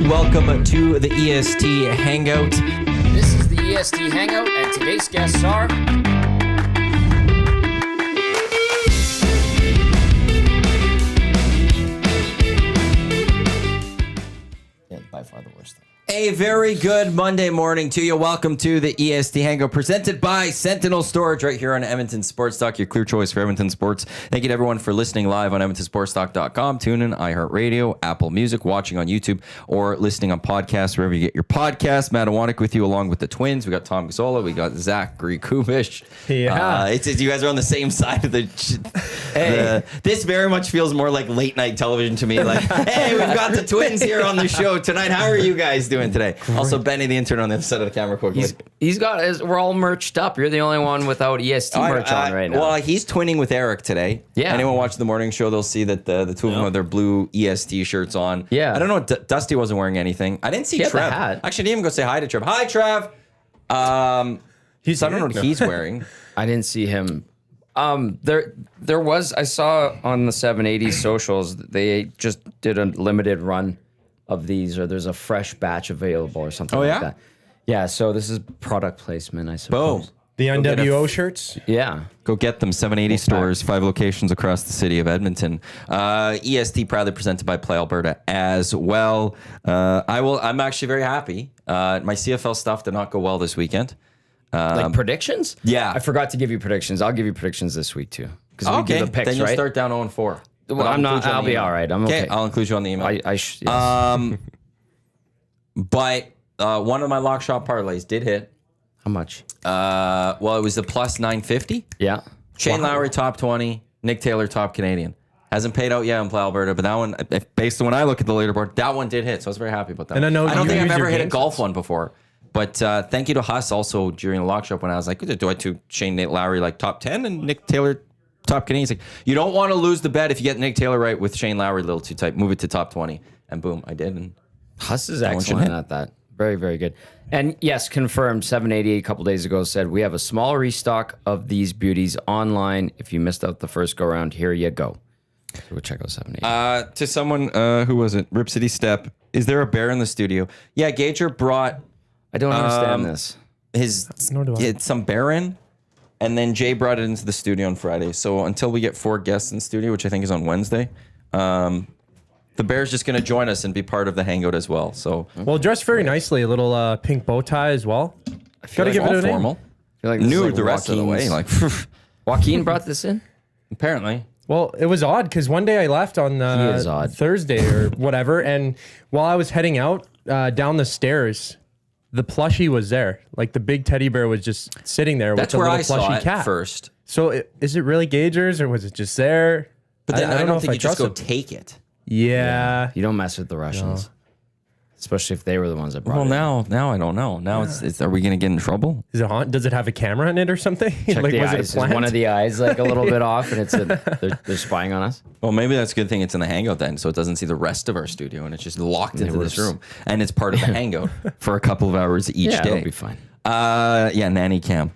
Welcome to the EST Hangout. This is the EST Hangout, and today's guests are... Yeah, by far the worst thing. A very good Monday morning to you. Welcome to the EST Hangout, presented by Sentinel Storage right here on Edmonton Sports Talk, your clear choice for Edmonton sports. Thank you to everyone for listening live on EdmontonSportsTalk.com, TuneIn, iHeartRadio, Apple Music, watching on YouTube, or listening on podcasts, wherever you get your podcasts. Matt Iwanyk with you, along with the twins. We got Tom Gazzola, we got Zach Kubusch. Yeah. You guys are on the same side of the... This very much feels more like late night television to me. Like, hey, we've got the twins here on the show tonight. How are you guys doing today? Also, Benny, the intern, on the other side of the camera. He's got we're all merched up. You're the only one without EST merch on right now. Well, he's twinning with Eric today. Yeah. Anyone watching the morning show, they'll see that the two of them have their blue EST shirts on. Yeah. I don't know. Dusty wasn't wearing anything. I didn't see He had the Trev. hat. Actually, I didn't even go say hi to Trev. Hi, Trev. So I don't know what he's wearing. I didn't see him. There was, I saw on the 780 socials, they just did a limited run of these, or there's a fresh batch available or something like that. Yeah, so this is product placement, I suppose. Boom. The NWO shirts? Yeah. Go get them. 780 stores, 5 locations across the city of Edmonton. EST proudly presented by Play Alberta as well. I'm actually very happy. My CFL stuff did not go well this weekend. Like predictions? Yeah. I forgot to give you predictions. I'll give you predictions this week too. Because we Okay, give the picks, then you'll right? start down 0-4. Well, I'm not. I'll be all right. I'm okay. I'll include you on the email. Yes. But one of my lock shot parlays did hit. How much? Well, it was the plus 950. Yeah. Shane Lowry top 20, Nick Taylor top Canadian. Hasn't paid out yet on Play Alberta, but that one, based on when I look at the leaderboard, that one did hit. So I was very happy about that. And I know I don't you think I've use ever your hit a game golf sense. one before. But thank you to Huss also during the lock shop when I was like, do I do Shane Lowry like top 10 and Nick Taylor top Canadian? He's like, you don't want to lose the bet if you get Nick Taylor right with Shane Lowry a little too tight. Move it to top 20. And boom, I did. And Huss is excellent at that. Very, very good. And yes, confirmed, 788 a couple days ago said, we have a small restock of these beauties online. If you missed out the first go round, here you go. So we'll check out 788. To someone, who was it? Rip City Step. Is there a bear in the studio? Yeah, Gager brought I don't understand this. he had some bear in, and then Jay brought it into the studio on Friday. So until we get 4 guests in the studio, which I think is on Wednesday, the bear's just going to join us and be part of the hangout as well. So Dressed very nicely. A little pink bow tie as well. Gotta give it a formal. name. I feel like this is Knew like the rest of the way. Like Joaquin brought this in? apparently. Well, it was odd because one day I left on is odd. Thursday or whatever, and while I was heading out down the stairs, the plushie was there. Like the big teddy bear was just sitting there That's with where the I little saw plushy it cat. first. So is it really Gagers or was it just there? But then I don't know if think you just go trust it. take it. Yeah. You don't mess with the Russians. Especially if they were the ones that brought Well, it. now I don't know. Now it's are we going to get in trouble? Is it haunt? Does it have a camera in it or something? Check like the was eyes. it a Is plant? one of the eyes like a little bit off and they're spying on us? Well, maybe that's a good thing it's in the hangout then, so it doesn't see the rest of our studio and it's just locked into this room. And it's part of the hangout for a couple of hours each Yeah, day. it'll be fine. Nanny cam.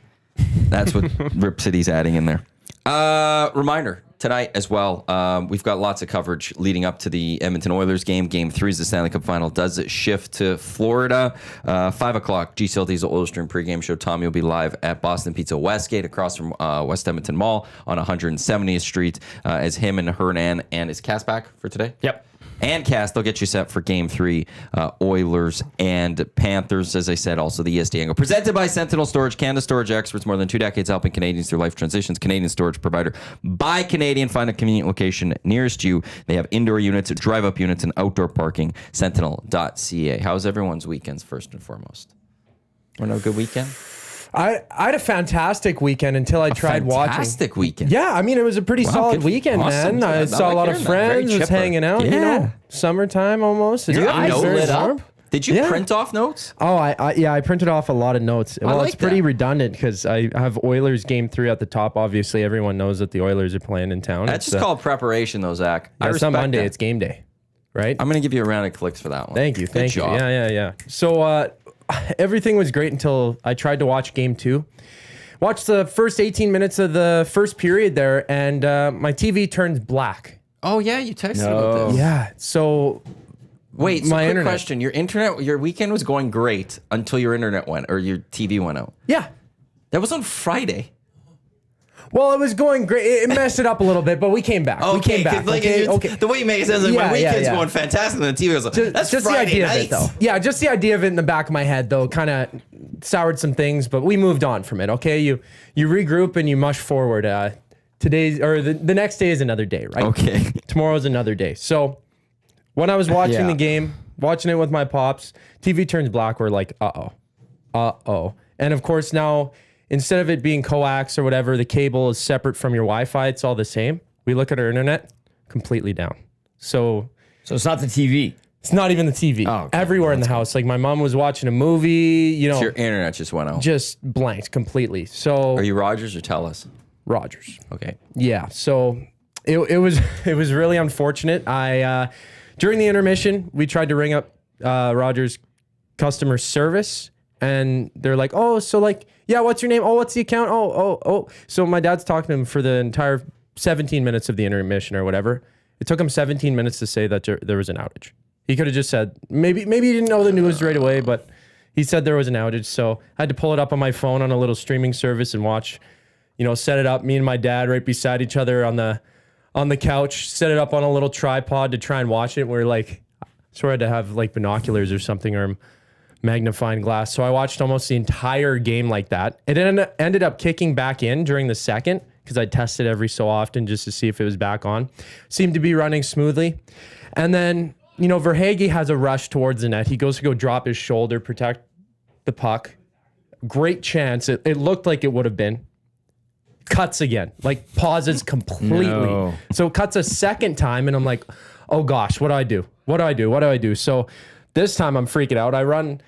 That's what Rip City's adding in there. Reminder, tonight as well, we've got lots of coverage leading up to the Edmonton Oilers game. Game 3 is the Stanley Cup final. Does it shift to Florida? 5 o'clock, GCL Diesel Oil Stream pregame show. Tommy will be live at Boston Pizza Westgate across from West Edmonton Mall on 170th Street as him and Hernan and is Cass back for today? Yep. And Cass, they'll get you set for Game 3, Oilers and Panthers. As I said, also the EST Angle. Presented by Sentinel Storage, Canada Storage experts, more than 2 decades helping Canadians through life transitions. Canadian storage provider by Canadian. Find a convenient location nearest you. They have indoor units, drive-up units, and outdoor parking. Sentinel.ca. How's everyone's weekends, first and foremost? Want to have a good weekend? I had a fantastic weekend until I tried watching. Fantastic weekend. Yeah, I mean, it was a pretty solid good. weekend, Awesome. man. I I saw a like lot of hearing that. Very friends, was chipper. hanging out, you Yeah. know, summertime almost. It's Do you have very notes lit warm. up? Did you Yeah. print off notes? Oh, I printed off a lot of notes. Well, like it's pretty that. redundant because I have Oilers game 3 at the top. Obviously, everyone knows that the Oilers are playing in town. That's It's, just called preparation, though, Zach. I it's not respect Monday, that. it's game day, right? I'm going to give you a round of clicks for that one. Thank you. Good Thank job. you. Yeah. So everything was great until I tried to watch game 2. Watched the first 18 minutes of the first period there, and my TV turns black. Oh, yeah, you texted me about this. Yeah. So Wait, so my quick internet. question. Your weekend was going great until your internet went or your TV went out. Yeah. That was on Friday. Well, it was going great. It messed it up a little bit, but we came back. We came back. Like, Okay. The way you make it sounds like my Yeah, weekend's yeah. going fantastic, and the TV was like, that's just Friday the idea night. of it, though. Yeah, just the idea of it in the back of my head, though, kind of soured some things, but we moved on from it. Okay, you regroup and you mush forward. The next day is another day, right? Okay. Tomorrow's another day. So when I was watching Yeah. the game, watching it with my pops, TV turns black. We're like, uh-oh. And of course now, instead of it being coax or whatever, the cable is separate from your Wi-Fi. It's all the same. We look at our internet, completely down. So it's not the TV. it's not even the TV. Oh, okay. Everywhere in the house. Like my mom was watching a movie, So your internet just went out. just blanked completely. So Are you Rogers or Telus? Rogers. Okay. Yeah. So it was really unfortunate. During the intermission, we tried to ring up Rogers customer service, and they're like, "Oh, so like, yeah, what's your name? Oh, what's the account? Oh." So my dad's talking to him for the entire 17 minutes of the intermission or whatever. It took him 17 minutes to say that there was an outage. He could have just said, maybe he didn't know the news right away, but he said there was an outage. So I had to pull it up on my phone on a little streaming service and watch, set it up, me and my dad right beside each other on the couch, set it up on a little tripod to try and watch it. We're like, sort of had to have like binoculars or something or magnifying glass. So I watched almost the entire game like that. It ended up kicking back in during the second because I tested every so often just to see if it was back on. Seemed to be running smoothly. And then, Verhaeghe has a rush towards the net. He goes to go drop his shoulder, protect the puck. Great chance. It looked like it would have been. Cuts again, like pauses completely. No. So cuts a second time, and I'm like, oh gosh, what do I do? What do I do? So this time I'm freaking out. I run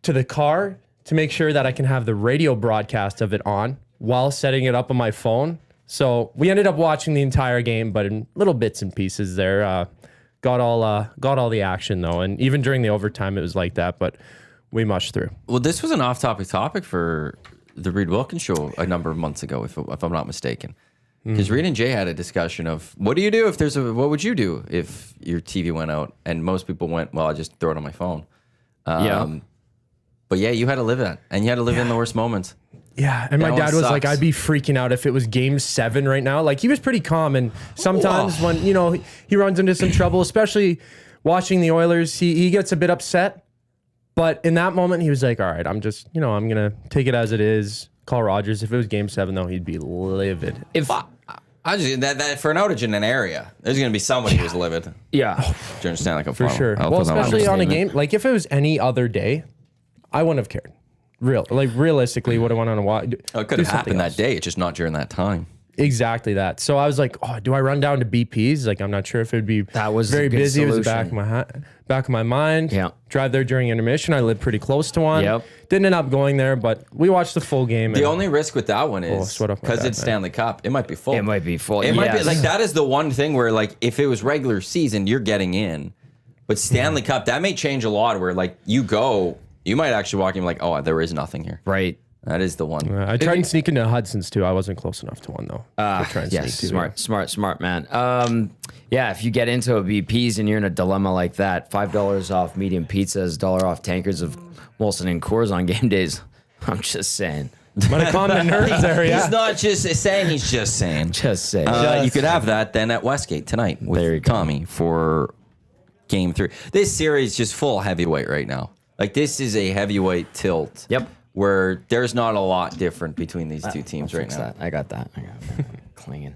to the car to make sure that I can have the radio broadcast of it on while setting it up on my phone. So we ended up watching the entire game, but in little bits and pieces there. Got all the action though, and even during the overtime it was like that, but we mushed through. Well, this was an off-topic topic for the Reed Wilkins show a number of months ago, if I'm not mistaken. Because Reed and Jay had a discussion of what would you do if your TV went out? And most people went, well, I just throw it on my phone. But yeah, you had to live that, and you had to live in the worst moments. Yeah, and my That dad one was like, sucks. I'd be freaking out if it was game 7 right now. Like, he was pretty calm, and sometimes when, he runs into some trouble, especially watching the Oilers, he gets a bit upset. But in that moment, he was like, all right, I'm just, I'm going to take it as it is, call Rogers. If it was game 7, though, he'd be livid. If I just that for an outage in an area, there's going to be somebody who's livid. yeah, During Stanley Cup For final. sure. I'll Well, put that on especially on a understatement. game, like if it was any other day, I wouldn't have cared. Realistically, would have went on a walk. Oh, it could have happened that day. It's just not during that time. Exactly that. So I was like, oh, do I run down to BP's? Like, I'm not sure if it'd be That was a very good busy. It was the solution. back of my mind. Yeah. Drive there during intermission. I live pretty close to one. Yep. Didn't end up going there, but we watched the full game. The and- only risk with that one is sweat off my because back, it's man. Stanley Cup. It might be full. it might be full. It might be Yes. like that is the one thing where like if it was regular season, you're getting in, but Stanley Cup that may change a lot. Where like you might actually walk in like, oh, there is nothing here. right. That is the one. I tried and sneak into Hudson's too. I wasn't close enough to one though. To try and Yes, sneak to. smart, man. Yeah, if you get into a BP's and you're in a dilemma like that, $5 off medium pizzas, $1 off tankers of Molson and Coors on game days. I'm just saying. Might have calmed the nerves there, yeah. He's not just saying. He's just saying. Just saying. You could have that then at Westgate tonight There you with go. Tommy for Game 3. This series is just full heavyweight right now. Like this is a heavyweight tilt. Yep. Where there's not a lot different between these two teams right Fix now. that. I got that. Clinging.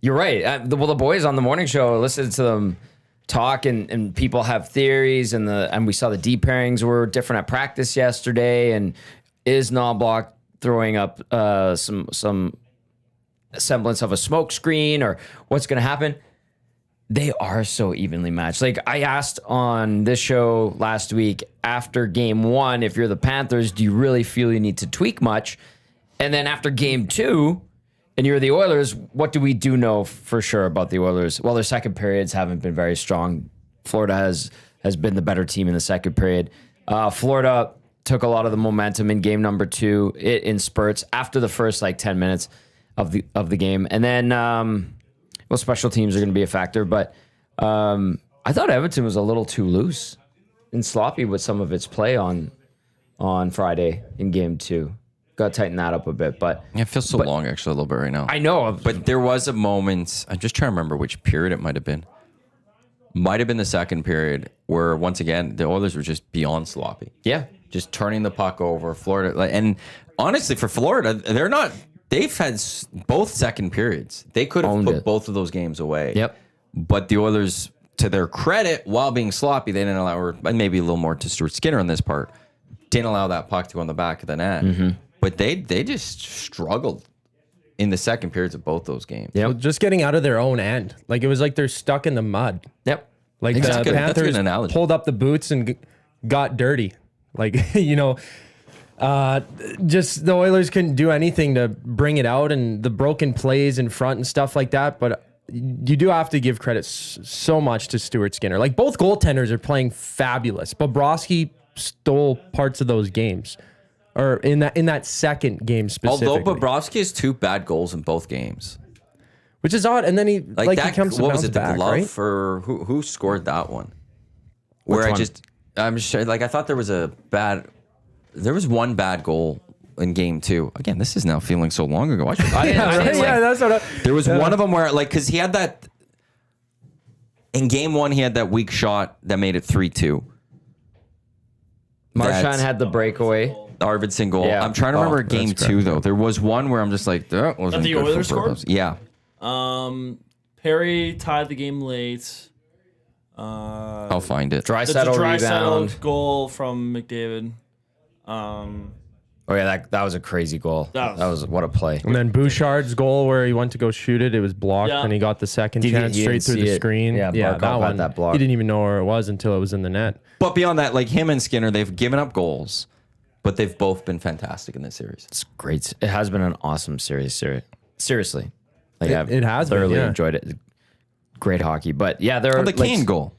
You're right. The boys on the morning show, listened to them talk, and people have theories, and we saw the D pairings were different at practice yesterday, and is Knobloch throwing up some semblance of a smoke screen, or what's going to happen? They are so evenly matched. Like I asked on this show last week after game 1, if you're the Panthers, do you really feel you need to tweak much? And then after game 2, and you're the Oilers, what do we know for sure about the Oilers? Well, their second periods haven't been very strong. Florida has been the better team in the second period. Florida took a lot of the momentum in game number 2 in spurts after the first 10 minutes of the game. And then well, special teams are going to be a factor, but I thought Edmonton was a little too loose and sloppy with some of its play on Friday in game 2. Got to tighten that up a bit, but Yeah, it feels so long, actually, a little bit right now. I know. But there was a moment, I'm just trying to remember which period it might have been. Might have been the second period where, once again, the Oilers were just beyond sloppy. Yeah. Just turning the puck over. Florida, and honestly, for Florida, they've had both second periods. They could have put both of those games away. Yep. But the Oilers, to their credit, while being sloppy, they didn't allow, or maybe a little more to Stuart Skinner on this part, didn't allow that puck to go on the back of the net. Mm-hmm. But they just struggled in the second periods of both those games. Yeah, just getting out of their own end. Like, it was like they're stuck in the mud. Yep. Like, the That's a good Panthers analogy. pulled up the boots and got dirty. Like, just the Oilers couldn't do anything to bring it out, and the broken plays in front and stuff like that. But you do have to give credit so much to Stuart Skinner. Like, both goaltenders are playing fabulous. Bobrovsky stole parts of those games. Or in that second game specifically. Although Bobrovsky has 2 bad goals in both games. Which is odd. And then he Like that, he comes to what bounce was it, the back, glove right? for who scored that one? Where Which one? I'm just like, I thought there was one bad goal in game 2. Again, this is now feeling so long ago. That's what There was one of them where, like, because he had that in game 1, he had that weak shot that made it 3-2. Marchand had the breakaway. Arvidsson goal. Yeah. I'm trying to remember game that's 2 though. There was one where I'm just like, that wasn't the good Oilers for scored? Burroughs. Yeah. Perry tied the game late. I'll find it. It's a Draisaitl dry rebound. settled goal from McDavid. Oh yeah, that was a crazy goal. That That was what a play. And then Bouchard's goal where he went to go shoot it, it was blocked, Yeah. and he got the second He chance didn't straight through see the it. screen. Yeah, that Barkov had one. that block. He didn't even know where it was until it was in the net. But beyond that, like him and Skinner, they've given up goals, but they've both been fantastic in this series. It's great. It has been an awesome series. Seriously, like I've it has been, thoroughly yeah. enjoyed it. Great hockey, but yeah, there are The Kane goal.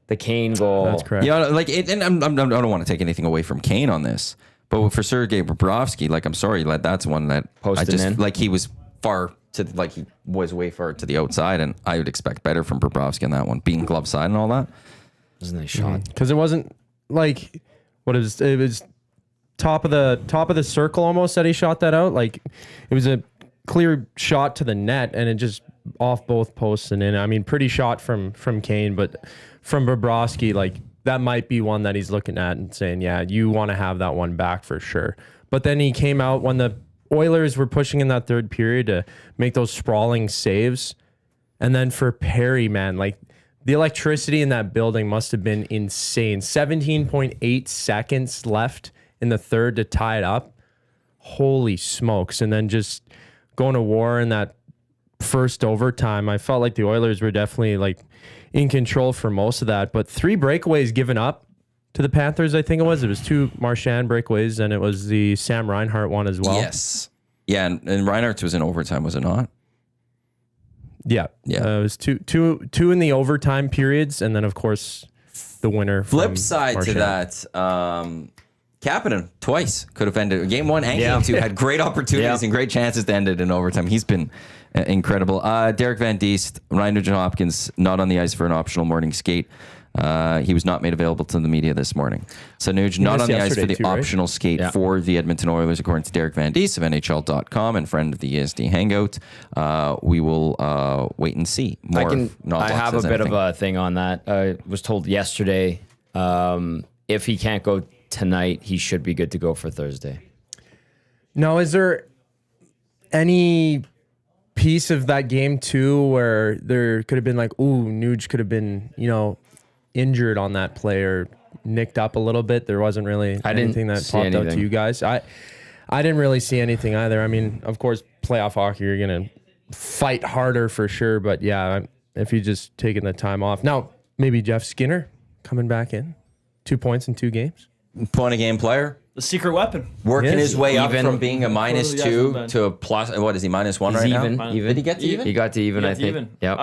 The Kane goal. That's correct. Yeah, like, and I don't want to take anything away from Kane on this, but for Sergei Bobrovsky, like, I'm sorry, like, that's one that I Posted just in. like he was he was way far to the outside, and I would expect better from Bobrovsky on that one, being glove side and all that. It was a nice shot. Because it wasn't like it was top of the circle almost that he shot that out. Like, it was a clear shot to the net, and it just off both posts and in. I mean, pretty shot from Kane, but from Bobrovsky, like, that might be one that he's looking at and saying, yeah, you want to have that one back for sure. But then he came out when the Oilers were pushing in that third period to make those sprawling saves. And then for Perry, man, like, the electricity in that building must have been insane. 17.8 seconds left in the third to tie it up. Holy smokes. And then just going to war in that first overtime. I felt like the Oilers were definitely, like, in control for most of that. But 3 breakaways given up to the Panthers, I think it was. It was 2 Marchand breakaways, and it was the Sam Reinhart one as well. Yes. Yeah, and Reinhardt's was in overtime, was it not? Yeah. Yeah. It was two in the overtime periods, and then, of course, the winner. Flip from side Marchand. to that, Kapanen twice could have ended game 1 and game 2. Had great opportunities and great chances to end it in overtime. He's been incredible. Derek Van Diest, Ryan Nugent-Hopkins, not on the ice for an optional morning skate. He was not made available to the media this morning. So Nuge not missed on the ice for yesterday the too, right? optional skate for the Edmonton Oilers, according to Derek Van Diest of NHL.com and friend of the EST Hangout. We will wait and see. More I have a bit of a thing on that. I was told yesterday if he can't go tonight, he should be good to go for Thursday. Now, is there any piece of that game too where there could have been like, ooh, Nuge could have been, injured on that play or nicked up a little bit? There wasn't really anything that popped out to you guys. I didn't really see anything either. I mean, of course, playoff hockey, you're gonna fight harder for sure. But yeah, if you just taking the time off now, maybe Jeff Skinner coming back in, 2 points in 2 games. point a game player. The secret weapon. Working his way up Even. from being a -2 been. to a plus. What is he, -1 He's right even. now? Even. Did he get to even? He got to even, He I got to think. even. Yep.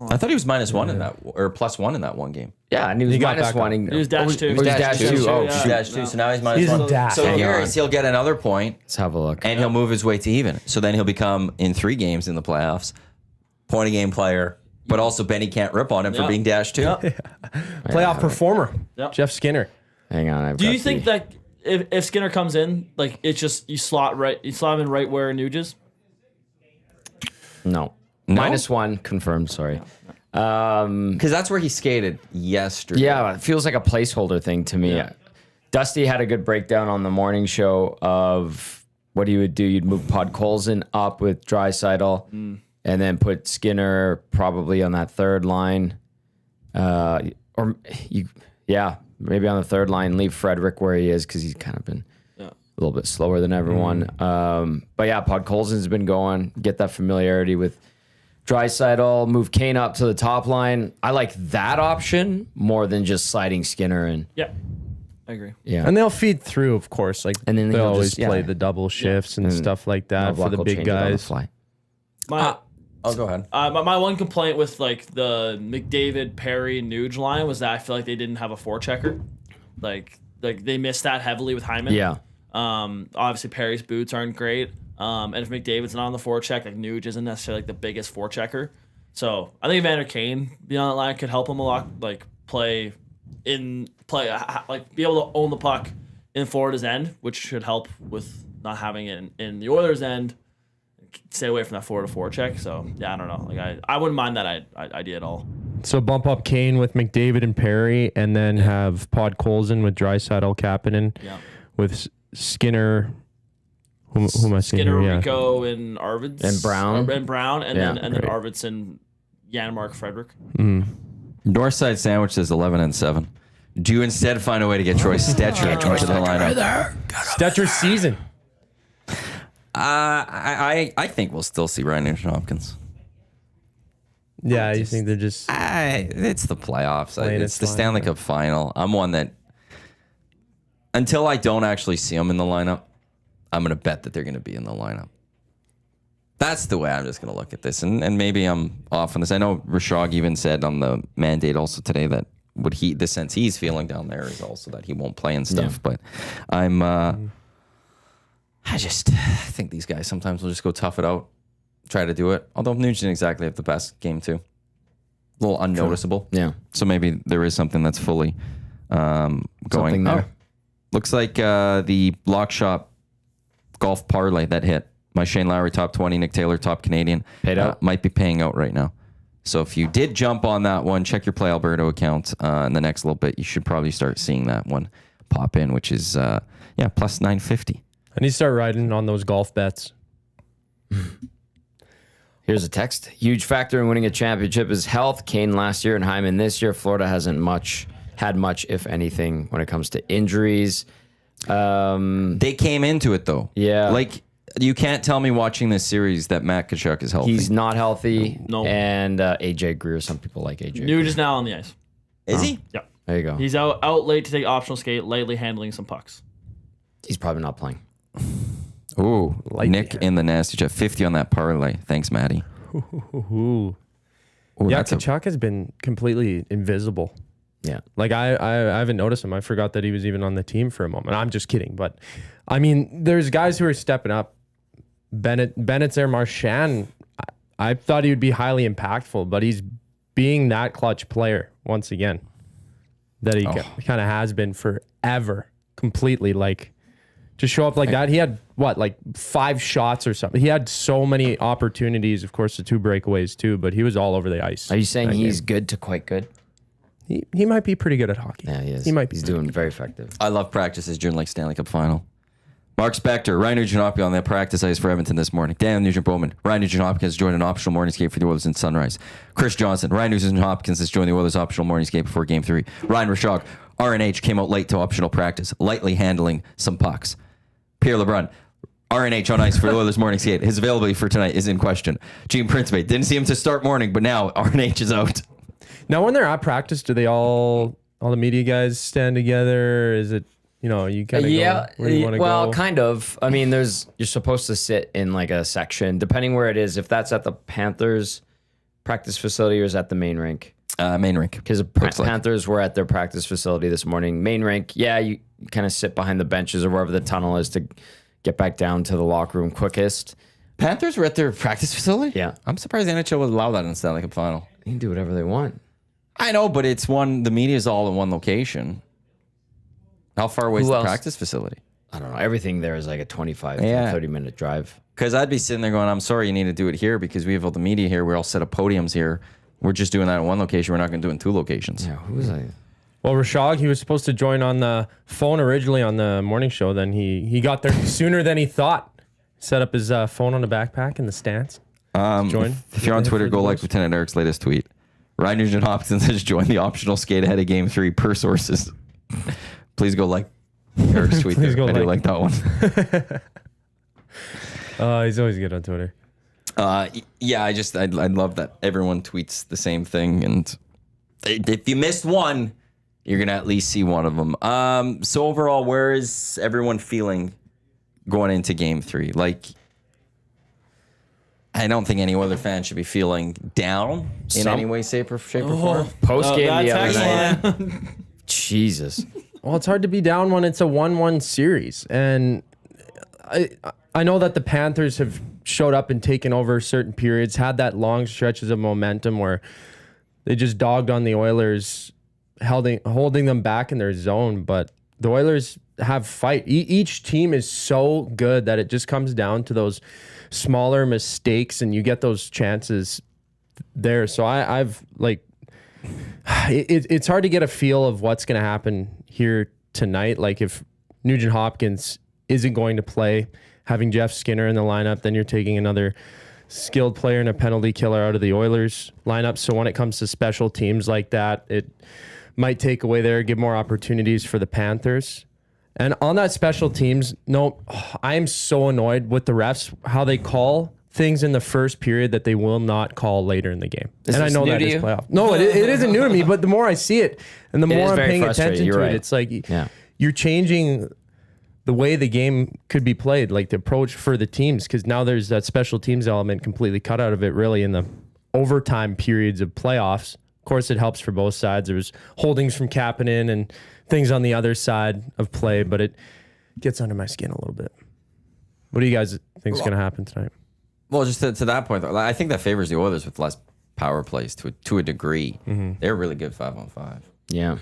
I thought he was -1 in that, or +1 in that one game. Yeah, and he was got minus back up. one. He was dash two. He was dash two. Oh, yeah. shoot. -2. So now he's He's -1. dash. So Hang here on. he'll get another point, Let's have a look. and he'll move his way to even. So then he'll become, in 3 games in the playoffs, point a game player But also, Benny can't rip on him for Yeah. being dash too. Yeah. Playoff performer, Yep. Jeff Skinner. Hang on. Do you think that if Skinner comes in, like it's just you slot him in right where Nuge is? No. -1 confirmed. Sorry. Because that's where he skated yesterday. Yeah, it feels like a placeholder thing to me. Yeah. Dusty had a good breakdown on the morning show of what he would do. You'd move Podkolzin up with Draisaitl and then put Skinner probably on that third line. Maybe on the third line, leave Frederick where he is because he's kind of been a little bit slower than everyone. But yeah, Podkolzin's been going. Get that familiarity with Draisaitl, move Kane up to the top line. I like that option more than just sliding Skinner in. Yeah, I agree. Yeah. And they'll feed through, of course. Like, And then they he'll always just- play yeah. the double shifts and stuff like that for Knoblauch the will big change it on the guys. fly. My Go ahead. my one complaint with like the McDavid, Perry, Nuge line was that I feel like they didn't have a forechecker. Like they missed that heavily with Hyman. Yeah. Obviously Perry's boots aren't great. And if McDavid's not on the forecheck, like Nuge isn't necessarily like the biggest forechecker. So I think Evander Kane being on that line could help him a lot. Like be able to own the puck in Florida's end, which should help with not having it in the Oilers' end. Stay away from that Florida forecheck. So yeah, I don't know. Like I wouldn't mind that idea at all. So bump up Kane with McDavid and Perry, and then have Podkolzin with Draisaitl, Kapanen, Yeah. with Skinner. Who am I seeing Skinner, here? Yeah. Rico, and Arvids And Brown. and Brown, and Yeah, then great. Arvidsson, Janmark, Frederick. Northside Sandwich says 11-7. Do you instead find a way to get Troy Stetcher into the lineup? Stetcher's season. I think we'll still see Ryan Nugent-Hopkins. Yeah, you think they're just It's the playoffs. Playing It's it the fine, Stanley yeah. Cup final. I'm one that until I don't actually see them in the lineup, I'm going to bet that they're going to be in the lineup. That's the way I'm just going to look at this. And maybe I'm off on this. I know Rashog even said on the mandate also today that the sense he's feeling down there is also that he won't play and stuff. But I think these guys sometimes will just go tough it out, try to do it. Although Nugent didn't exactly have the best game too. A little unnoticeable. Yeah. So maybe there is something that's fully going. Something there. Looks like the Lock Shop golf parlay that hit. My Shane Lowry top 20, Nick Taylor top Canadian. Paid out? Might be paying out right now. So if you did jump on that one, check your Play Alberta account. In the next little bit, you should probably start seeing that one pop in, which is plus 950. I need to start riding on those golf bets. Here's a text. Huge factor in winning a championship is health. Kane last year and Hyman this year. Florida hasn't had much, if anything, when it comes to injuries. They came into it though. Yeah. Like you can't tell me watching this series that Matt Tkachuk is healthy. He's not healthy. No. And AJ Greer. Some people like AJ. Nuge is now on the ice. Is he? Yeah. There you go. He's out late to take optional skate, lightly handling some pucks. He's probably not playing. Ooh, Like Nick in the nasty chat. 50 on that parlay. Thanks, Maddie. Ooh. Ooh, Yeah, that's a- Kachuk has been completely invisible. Yeah. Like I haven't noticed him. I forgot that he was even on the team for a moment. I'm just kidding, but I mean, there's guys who are stepping up. Bennett's there. Marchand. I thought he would be highly impactful, but he's being that clutch player once again that he kind of has been forever. Completely, like to show up like that. He had like 5 shots or something. He had so many opportunities. Of course, the 2 breakaways too, but he was all over the ice. Are you saying that he's game. good to quite good? He might be pretty good at hockey. Yeah, he is. He might be. He's doing very effective. I love practices during like Stanley Cup final. Mark Spector, Ryan Nugent-Hopkins on the practice ice for Edmonton this morning. Dan Nugent-Bowman, Ryan Nugent-Hopkins joined an optional morning skate for the Oilers in Sunrise. Chris Johnson, Ryan Nugent-Hopkins has joined the Oilers optional morning skate before Game 3. Ryan Rashog, RNH came out late to optional practice, lightly handling some pucks. Pierre LeBrun, RNH on ice for the Oilers morning skate. His availability for tonight is in question. Gene Principe, didn't see him to start morning, but now RNH is out. Now, when they're at practice, do they all the media guys stand together? Is it, you kind of Yeah, go where you want to well, go? kind of. I mean, you're supposed to sit in like a section, depending where it is. If that's at the Panthers practice facility or is at the main rink. Main rink. Because the Panthers were at their practice facility this morning. Main rink, yeah, you kind of sit behind the benches or wherever the tunnel is to get back down to the locker room quickest. Panthers were at their practice facility? Yeah. I'm surprised the NHL would allow that in the Stanley Cup final. They can do whatever they want. I know, but the media is all in one location. How far away is Who the else? practice facility? I don't know. Everything there is like a 25 Yeah. to 30-minute drive. Because I'd be sitting there going, I'm sorry, you need to do it here because we have all the media here. We're all set up podiums here. We're just doing that in one location. We're not going to do it in 2 locations. Yeah, who was I? Well, Rashog, he was supposed to join on the phone originally on the morning show. Then he got there sooner than he thought. Set up his phone on the backpack in the stands. Join. If you're on Twitter, go like Lieutenant Eric's latest tweet. Ryan Nugent-Hopkins has joined the optional skate ahead of Game 3 per sources. Please go like Eric's tweet. Please there. go I do like. that one. He's always good on Twitter. Yeah, I love that everyone tweets the same thing, and if you missed one, you're gonna at least see one of them. So overall, where is everyone feeling going into Game 3? Like, I don't think any other fan should be feeling down in any way, shape, or form. Post game that the other text night. line. Jesus. Well, it's hard to be down when it's a 1-1 series. And I know that the Panthers have showed up and taken over certain periods, had that long stretches of momentum where they just dogged on the Oilers, holding them back in their zone. But the Oilers have fight. Each team is so good that it just comes down to those smaller mistakes and you get those chances there. So I've like... It's hard to get a feel of what's going to happen here tonight. Like if Nugent Hopkins isn't going to play, having Jeff Skinner in the lineup, then you're taking another skilled player and a penalty killer out of the Oilers lineup. So when it comes to special teams like that, it might take away there, give more opportunities for the Panthers. And on that special teams, I am so annoyed with the refs, how they call things in the first period that they will not call later in the game. Is and I this know new that to is you? playoff. No, it isn't new to me, but the more I see it and the more is I'm very paying frustrating. attention You're to right. it, it's like Yeah. you're changing the way the game could be played, like the approach for the teams, because now there's that special teams element completely cut out of it really in the overtime periods of playoffs. Of course, it helps for both sides. There's holdings from Kapanen and things on the other side of play, but it gets under my skin a little bit. What do you guys think is going to happen tonight? Well, just to that point, though, I think that favors the Oilers with less power plays to a degree. Mm-hmm. They're really good 5-on-5. Yeah.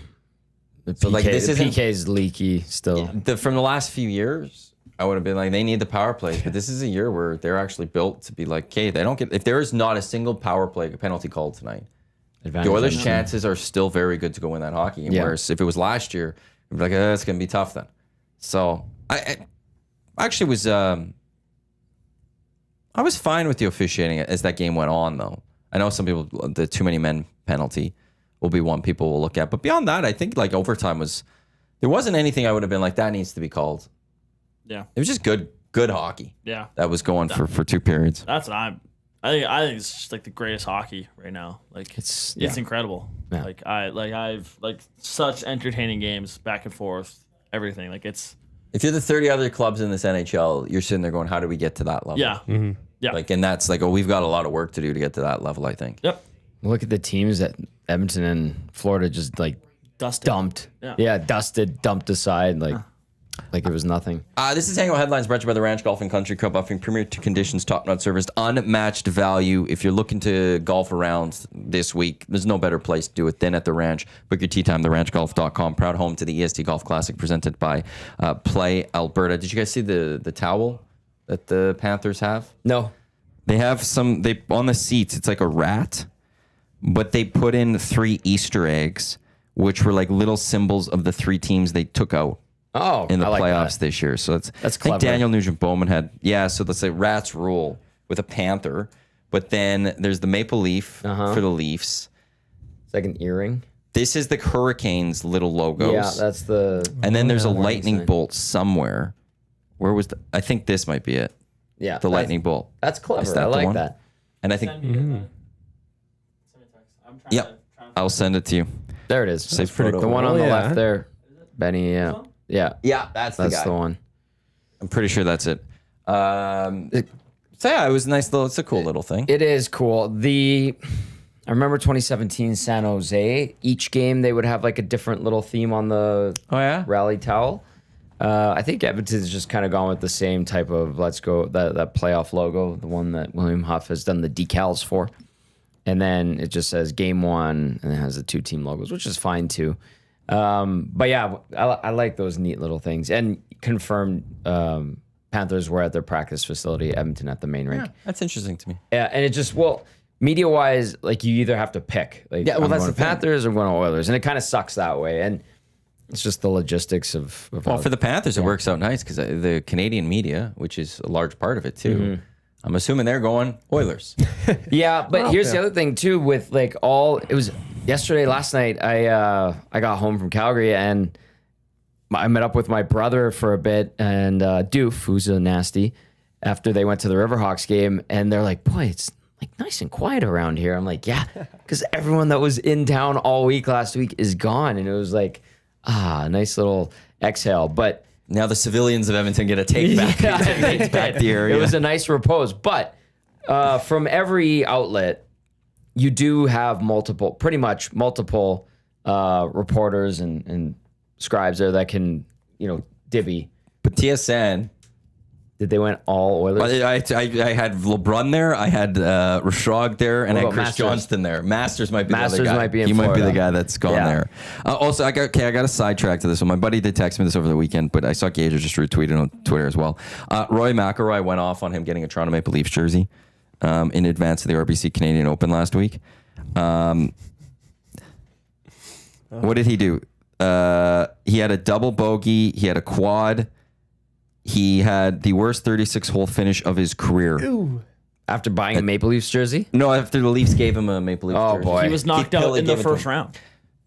The So, like, PK, this the isn't- PK's leaky still. From the last few years, I would have been like, they need the power plays, but this is a year where they're actually built to be like, okay, they don't get, if there is not a single power play penalty called tonight, the Oilers' chances are still very good to go win that hockey game. Yeah. Whereas if it was last year, we'd be like, it's going to be tough then. So I actually was, I was fine with the officiating as that game went on, though. I know some people, the too many men penalty will be one people will look at. But beyond that, I think like overtime there wasn't anything I would have been like, that needs to be called. Yeah. It was just good hockey Yeah. that was going for 2 periods. That's what I think it's just like the greatest hockey right now. Like It's- it's yeah. incredible. Yeah. I've such entertaining games back and forth, everything. Like it's If you're the 30 other clubs in this NHL, you're sitting there going, how do we get to that level? yeah. Yeah. Like, and that's like, we've got a lot of work to do to get to that level, I think. Yep. Look at the teams that Edmonton and Florida just like Dusted. dumped. Yeah. Dusted, dumped aside like it was nothing. This is Hangout Headlines brought to you by the Ranch Golf and Country Club, offering premier conditions, top-notch service, unmatched value. If you're looking to golf around this week, there's no better place to do it than at the Ranch. Book your tee time, theranchgolf.com. Proud home to the EST Golf Classic presented by Play Alberta. Did you guys see the towel that the Panthers have? No. They have on the seats, it's like a rat, but they put in 3 Easter eggs, which were like little symbols of the 3 teams they took out Oh, in the I like playoffs that. this year. So That's I think clever. Daniel Nugent-Bowman had, so let's say Rats rule with a Panther, but then there's the Maple Leaf for the Leafs. It's like an earring. This is the Hurricanes' little logos. Yeah, that's the. and then there's a warning lightning sign. bolt somewhere. Where was I think this might be it. Yeah, The lightning bolt. That's clever. Is that I the like one? that. And I think, I'm trying yep, I'll send it to you. There it is. That's pretty The cool. one on the Yeah. left there, Benny. Yeah, yeah, Yeah, that's that's the one. I'm pretty sure that's it. So yeah, it was a nice little, it's a cool little thing. It is cool. I remember 2017 San Jose. Each game they would have like a different little theme on the Oh yeah? rally towel. I think Edmonton's just kind of gone with the same type of let's go that playoff logo, the one that William Huff has done the decals for. and then it just says game 1, and it has the 2 team logos, which is fine too. But yeah, I like those neat little things. And confirmed, Panthers were at their practice facility, Edmonton, at the main rink. Yeah, that's interesting to me. Yeah, and it just, media wise, like you either have to pick, like, Yeah, well, I'm that's going the to thing. Panthers or I'm going to Oilers, and it kind of sucks that way. And it's just the logistics of Well, for the Panthers, it works out nice because the Canadian media, which is a large part of it too, I'm assuming they're going Oilers. Yeah, but here's the other thing too. With like it was yesterday, last night. I got home from Calgary and I met up with my brother for a bit and Doof, who's a nasty. After they went to the Riverhawks game, and they're like, "Boy, it's like nice and quiet around here." I'm like, "Yeah," because everyone that was in town all week last week is gone, and it was like, nice little exhale. But Now the civilians of Edmonton get a take back, take back the area. it was a nice repose. But from every outlet, you do have pretty much multiple reporters and scribes there that can, divvy. But TSN, Did they went all Oilers? I had LeBron there, I had Rashog there, and I had about Chris Masters? Johnston there. Masters might be the other Masters guy. might be in he might be the Florida. guy that's gone Yeah. there. Also, I got a sidetrack to this one. My buddy did text me this over the weekend, but I saw Gager just retweeted on Twitter as well. Rory McIlroy went off on him getting a Toronto Maple Leafs jersey in advance of the RBC Canadian Open last week. What did he do? He had a double bogey. He had a quad. He had the worst 36-hole finish of his career. After buying a Maple Leafs jersey? No, after the Leafs gave him a Maple Leafs jersey. boy. He was knocked Keith out Pilly in the gave it to first him. round.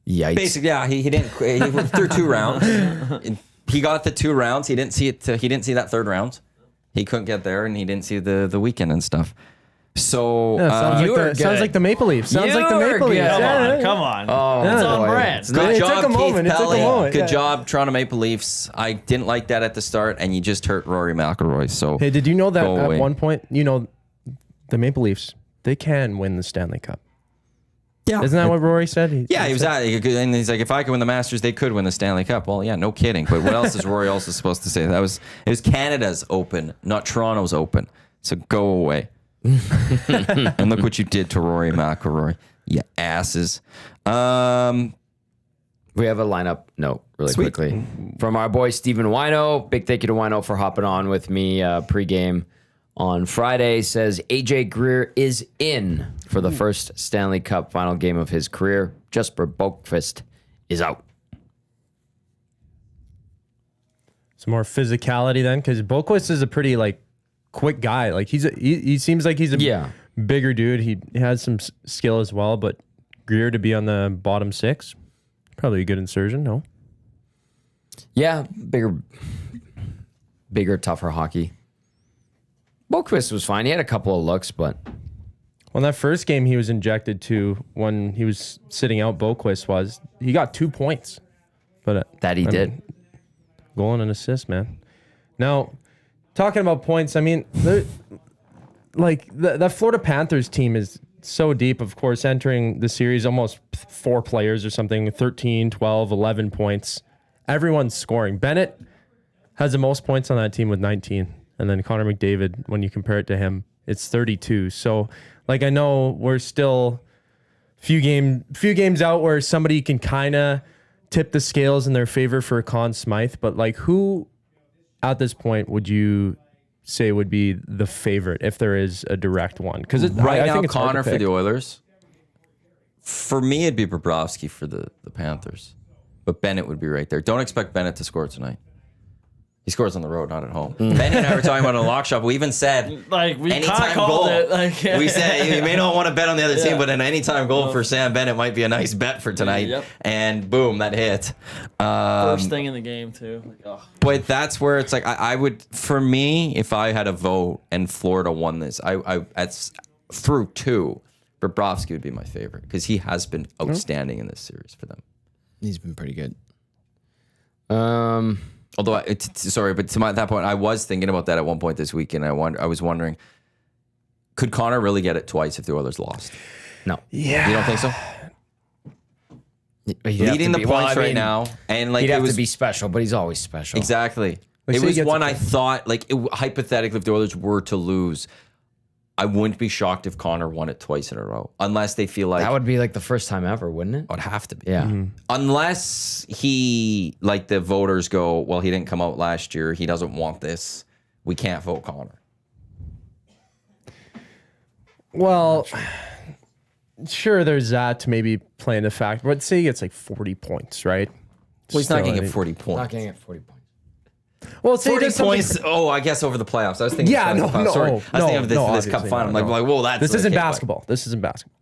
Yikes. Basically, yeah, he didn't. He went through 2 rounds. He got the 2 rounds. He didn't see it. He didn't see that 3rd round. He couldn't get there, and he didn't see the weekend and stuff. So sounds like the Maple Leafs. Sounds like the Maple Leafs. Come on. Oh, It's on boy. brand. good It job, took a Keith moment. It took a Pelly. moment. Good Yeah. job, Toronto Maple Leafs. I didn't like that at the start, and you just hurt Rory McIlroy. So Hey, did you know that Go at away. one point, the Maple Leafs, they can win the Stanley Cup? yeah, Isn't that what Rory said? Yeah, he was at it, and he's like, if I could win the Masters, they could win the Stanley Cup. Well, yeah, no kidding. But what else is Rory also supposed to say? It was Canada's Open, not Toronto's Open. So go away. And look what you did to Rory McIlroy, you asses. We have a lineup note really Sweet. quickly from our boy Stephen Wino. Big thank you to Wino for hopping on with me pregame on Friday. Says AJ Greer is in for the first Stanley Cup final game of his career. Jesper Boqvist is out. Some more physicality then, because Boqvist is a pretty quick guy. Like he seems like he's a bigger dude. He has some skill as well, but Greer to be on the bottom 6, probably a good insertion. No, Yeah, bigger, tougher hockey. Boqvist was fine. He had a couple of looks, but on that first game he was injected to when he was sitting out. Boqvist he got 2 points, but that he did. Goal and an assist, man. Now, talking about points, I mean, the Florida Panthers team is so deep, of course, entering the series, almost 4 players or something, 13, 12, 11 points. Everyone's scoring. Bennett has the most points on that team with 19. And then Connor McDavid, when you compare it to him, it's 32. So, I know we're still few games out where somebody can kind of tip the scales in their favor for Conn Smythe, but who at this point would you say would be the favorite if there is a direct one? Because right I now, think it's hard Connor to for pick. the Oilers. For me, it'd be Bobrovsky for the Panthers. But Bennett would be right there. Don't expect Bennett to score tonight. He scores on the road, not at home. Benny and I were talking about in a lock shop. We even said, We kind anytime of called goal. it. We said, you may not want to bet on the other team, Yeah. but an anytime goal for Sam Bennett might be a nice bet for tonight. Yep. And boom, that hit. First thing in the game, too. But that's where it's I would, for me, if I had a vote and Florida won this, that's through 2, Bobrovsky would be my favorite because he has been outstanding in this series for them. He's been pretty good. Although, but to that point, I was thinking about that at one point this week, and I was wondering, could Connor really get it twice if the Oilers lost? No. Yeah. You don't think so? Leading the points right now, and He'd it have was to be special, but he's always special. exactly. Like, It say he was gets one a- I thought, hypothetically, if the Oilers were to lose, I wouldn't be shocked if Connor won it twice in a row, unless they feel like That would be like the first time ever, wouldn't it? it would have to be. Yeah. Unless he, like the voters go, well, he didn't come out last year. He doesn't want this. We can't vote Connor. Well, sure, there's that to maybe play in the fact, but say he gets like 40 points, right? Well, he's not Still, going to I get mean- 40 points. Not getting it 40 points. Well, say he 40 does something- points. Oh, I guess over the playoffs. I was thinking. Yeah, Stanley no, Cup. no, Sorry. I was no, thinking of this, no, this cup obviously final. I'm not, like, well, that's This isn't okay, but- basketball. This isn't basketball.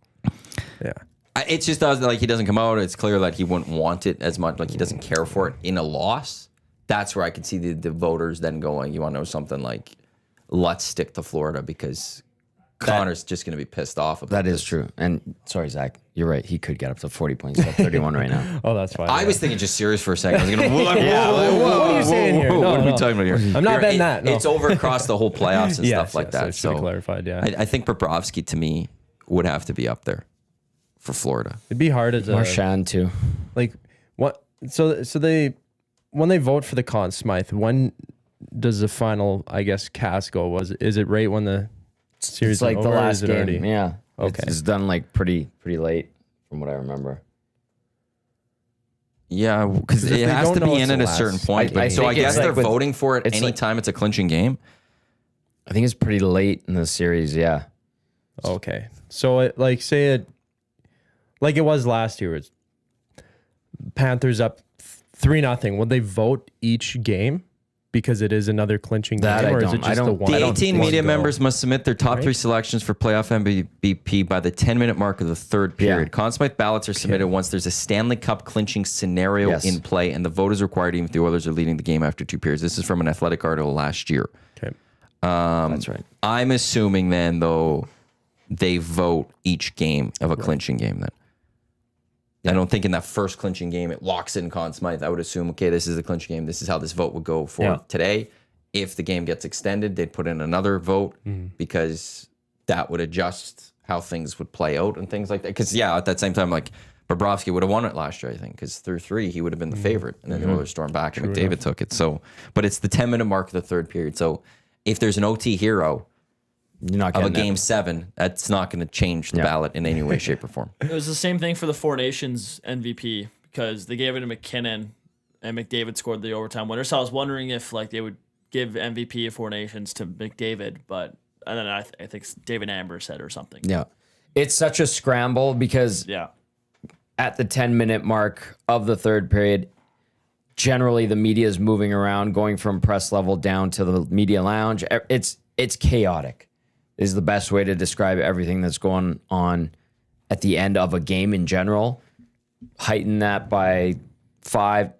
Yeah. It's just like he doesn't come out. It's clear that he wouldn't want it as much. Like he doesn't care for it in a loss. That's where I could see the voters then going, you want to know something like, let's stick to Florida because Connor's just going to be pissed off about That is this. true. And sorry, Zach, you're right. He could get up to 40 points. He's at 31 right now. Oh, that's fine. I yeah. was thinking just serious for a second. I was going to, What are you saying here? No, what are we no. talking about here? I'm not betting that, no. It's over across the whole playoffs and Yes, stuff like yes, that. it should be So clarified, yeah. I think Bobrovsky to me would have to be up there for Florida. It'd be hard as a Marchand, too. like what. So they when they vote for the Conn Smythe, when does the final, I guess, cast go? Is it right when the series It's like is the over, or last is it game. already? Yeah. Okay. It's done like pretty late from what I remember. Yeah, because if it they has don't to know be it's in the at a last certain point. I So I think guess it's like they're with- voting for it it's like- anytime it's a clinching game. I think it's pretty late in the series. Yeah. Okay. So it like say it like it was last year. It's Panthers up 3-0. Would they vote each game because it is another clinching That game, I or is don't- it I just don't- the one? The I don't 18 think media go. members must submit their top Right? 3 selections for playoff MVP by the 10-minute mark of the third period. Yeah. Conn Smythe ballots are submitted once there's a Stanley Cup clinching scenario Yes. in play, and the vote is required even if the Oilers are leading the game after 2 periods. This is from an Athletic article last year. Okay. That's right. I'm assuming then, though, they vote each game of a clinching game then. I don't think in that first clinching game it locks in Conn Smythe. I would assume, okay, this is the clinching game. This is how this vote would go for Yeah. today. If the game gets extended, they'd put in another vote because that would adjust how things would play out and things like that. Because, yeah, at that same time, like, Bobrovsky would have won it last year, I think, because through 3, he would have been the favorite. And then the Oilers stormed back and McDavid took it. So, but it's the 10-minute mark of the third period. So if there's an OT hero You're not of a getting game 7, that's not going to change the ballot in any way, shape, or form. It was the same thing for the Four Nations MVP because they gave it to McKinnon and McDavid scored the overtime winner. So I was wondering if like they would give MVP of Four Nations to McDavid, but and then I think David Amber said or something. Yeah. It's such a scramble because Yeah. at the 10-minute mark of the third period, generally the media is moving around, going from press level down to the media lounge. It's chaotic is the best way to describe everything that's going on at the end of a game in general. Heighten that by five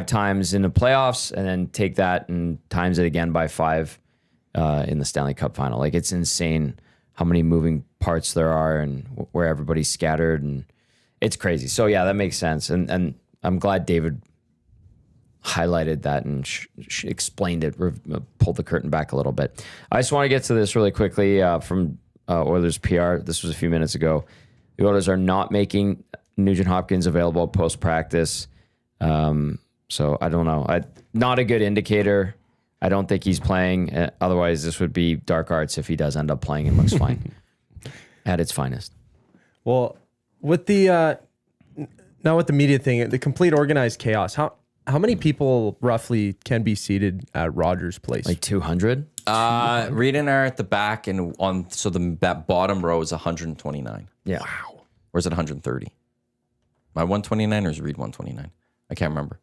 times in the playoffs, and then take that and times it again by 5 in the Stanley Cup final. Like, it's insane how many moving parts there are and where everybody's scattered, and it's crazy. So yeah, that makes sense. And I'm glad David highlighted that and explained it, pulled the curtain back a little bit. I just want to get to this really quickly from Oilers PR. This was a few minutes ago. The Oilers are not making Nugent Hopkins available post-practice. So I don't know. Not a good indicator. I don't think he's playing. Otherwise, this would be dark arts if he does end up playing and looks fine at its finest. Well, with the now with the media thing, the complete organized chaos. How many people roughly can be seated at Rogers Place? Like 200? Reed and I are at the back, and that bottom row is 129. Yeah. Or is it 130? Am I 129 or is Reed 129? I can't remember.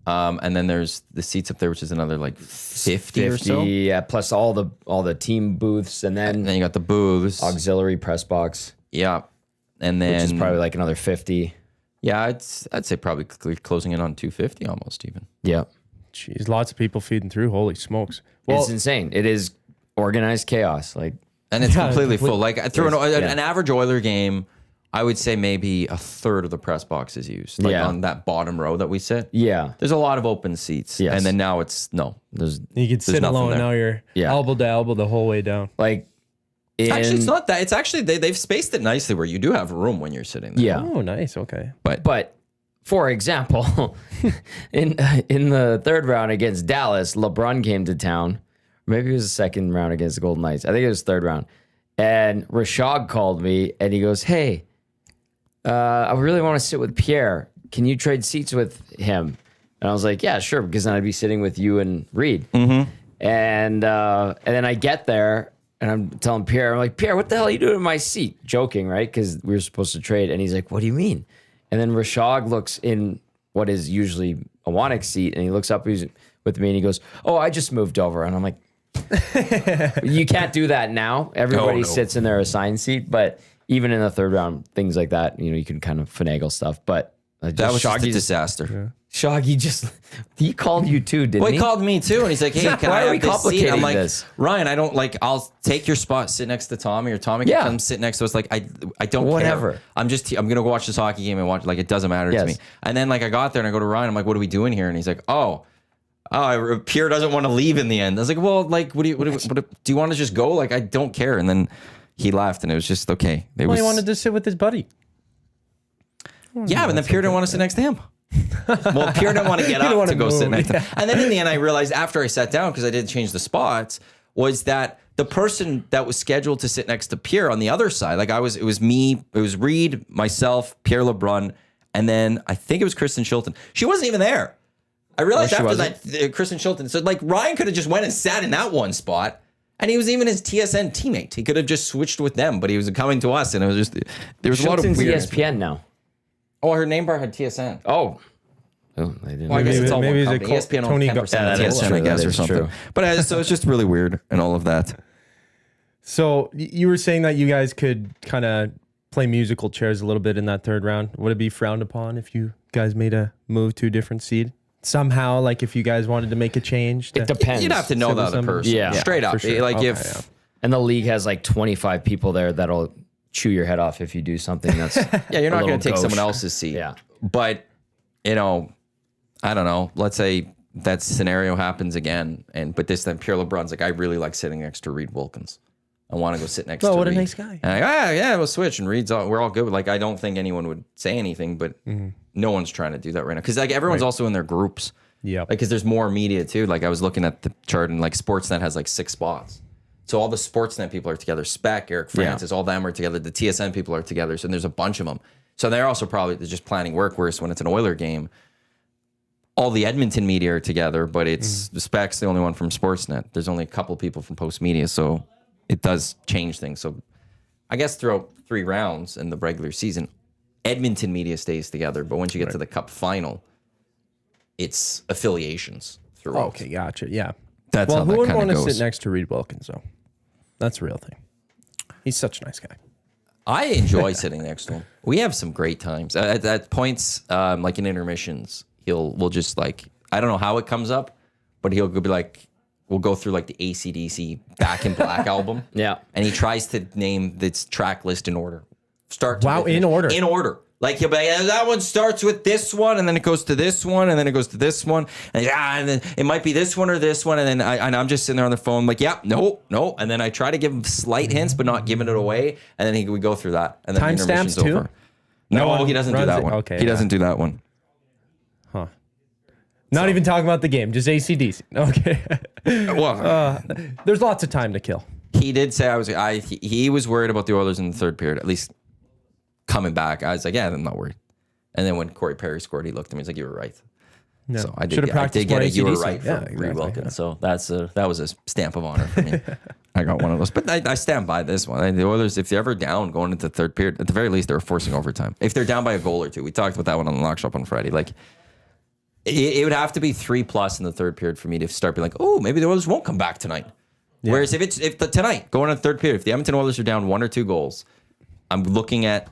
And then there's the seats up there, which is another like 50 or so. Yeah, plus all the team booths, and And then then you got the booths. auxiliary press box, Yeah. And then which is probably like another 50. yeah, I'd say probably closing in on 250 almost even. Yeah. Jeez, lots of people feeding through. Holy smokes! Well, It's insane. It is organized chaos. Like, And it's Yeah, completely complete- full. Like through Yeah. an average Oiler game, I would say maybe a third of the press box is used. Like Yeah. on that bottom row that we sit. yeah. There's a lot of open seats. Yes. And then now it's There's you can sit nothing alone. there. Now you're Yeah. elbow to elbow the whole way down. like, actually it's not that. It's actually they've spaced it nicely where you do have room when you're sitting there. yeah. Oh, nice. Okay. But for example, in the third round against Dallas, LeBron came to town. Maybe it was the second round against the Golden Knights. I think it was third round. And Rashad called me and he goes, "Hey, I really want to sit with Pierre. Can you trade seats with him?" And I was like, "Yeah, sure," because then I'd be sitting with you and Reed. Mm-hmm. And then I get there and I'm telling Pierre, I'm like, "Pierre, what the hell are you doing in my seat?" Joking, right? Because we were supposed to trade. And he's like, "What do you mean?" And then Rashad looks in what is usually Iwanyk's seat and he looks up with me and he goes, "Oh, I just moved over." And I'm like, you can't do that now. Everybody sits in their assigned seat, but even in the third round, things like that, you can kind of finagle stuff. But that was just a disaster. Yeah. Shoggy he called you too, didn't he? He called me too, and he's like, "Hey, can Why I are we have this seat?" I'm like, this? "Ryan, I don't like. I'll take your spot, sit next to Tommy, or Tommy can come sit next to us. Like, I don't Whatever. care. I'm gonna go watch this hockey game and watch. Like, it doesn't matter to me." And then like I got there and I go to Ryan. I'm like, "What are we doing here?" And he's like, "Oh, Pierre doesn't want to leave in the end." I was like, "Well, like, what do you want to just go? Like, I don't care." And then he left, and it was just okay. He wanted to sit with his buddy. Yeah, but then Pierre didn't want to sit next to him. Well, Pierre didn't want to get up to go sit next to him. And then in the end, I realized after I sat down, because I did change the spots, was that the person that was scheduled to sit next to Pierre on the other side, like it was me, it was Reed, myself, Pierre LeBrun, and then I think it was Kristen Shilton. She wasn't even there. I realized after that, Kristen Shilton. So like Ryan could have just went and sat in that one spot. And he was even his TSN teammate. He could have just switched with them, but he was coming to us, and it was just there was a lot of weird. ESPN now. Oh, her name bar had TSN. Oh, I didn't. Well, I guess it's all one company. ESPN owns Tony 10% of TSN, I guess, or something. True. But so it's just really weird and all of that. So you were saying that you guys could kind of play musical chairs a little bit in that third round. Would it be frowned upon if you guys made a move to a different seed? Somehow, like if you guys wanted to make a change? It depends. You'd have to know the other person. Yeah. Straight up. Sure. Like Okay, if... And the league has like 25 people there that'll chew your head off if you do something that's Yeah, you're not going to take gauche. someone else's seat. Yeah. But, I don't know. Let's say that scenario happens again. But this time, Pierre LeBrun's like, I really like sitting next to Reed Wilkins. I want to go sit next to Reed. Oh, what a nice guy. And I go, yeah, we'll switch. And Reed's we're all good. Like, I don't think anyone would say anything, but no one's trying to do that right now. Because like everyone's also in their groups. Yeah. Like, because there's more media too. Like, I was looking at the chart and like Sportsnet has like 6 spots. So all the Sportsnet people are together. Spec, Eric Francis, all them are together. The TSN people are together. So there's a bunch of them. So they're also probably just planning work. Whereas when it's an Oiler game, all the Edmonton media are together, but it's the Spec's the only one from Sportsnet. There's only a couple people from Post Media, so it does change things. So I guess throughout 3 rounds in the regular season, Edmonton media stays together. But once you get to the Cup final, it's affiliations throughout. Okay, gotcha. Yeah. That's how who that wouldn't kind of want to goes. sit next to Reed Wilkins, though? That's the real thing. He's such a nice guy. I enjoy sitting next to him. We have some great times. At points, like in intermissions, we'll just like, I don't know how it comes up, but he'll be like, we'll go through like the AC/DC Back in Black album. Yeah. And he tries to name this track list in order. Start to Wow, in order. In order. Like he'll be like, that one starts with this one, and then it goes to this one, and then it goes to this one, and then it might be this one or this one, and then I'm just sitting there on the phone like, yeah, no, and then I try to give him slight hints, but not giving it away, and then we go through that, and then the intermission's Timestamps too? over. No, he doesn't do runs that it? one. Okay, he yeah. doesn't do that one. Huh. Not even talking about the game, just AC/DC. Okay. Well, There's lots of time to kill. he did say he was worried about the Oilers in the third period, at least coming back. I was like, yeah, I'm not worried. And then when Corey Perry scored, he looked at me. He's like, you were right. Yeah. So I Should've did practiced get more it. You were AC/DC. right for Yeah, Reed exactly, Wilkins. yeah. So that was a stamp of honor for me. I got one of those. But I stand by this one. The Oilers, if they're ever down going into the third period, at the very least, they're forcing overtime. If they're down by a goal or two, we talked about that one on the Lock Shop on Friday. Like, it would have to be 3+ in the third period for me to start being like, oh, maybe the Oilers won't come back tonight. Yeah. Whereas tonight, going into the third period, if the Edmonton Oilers are down 1 or 2 goals, I'm looking at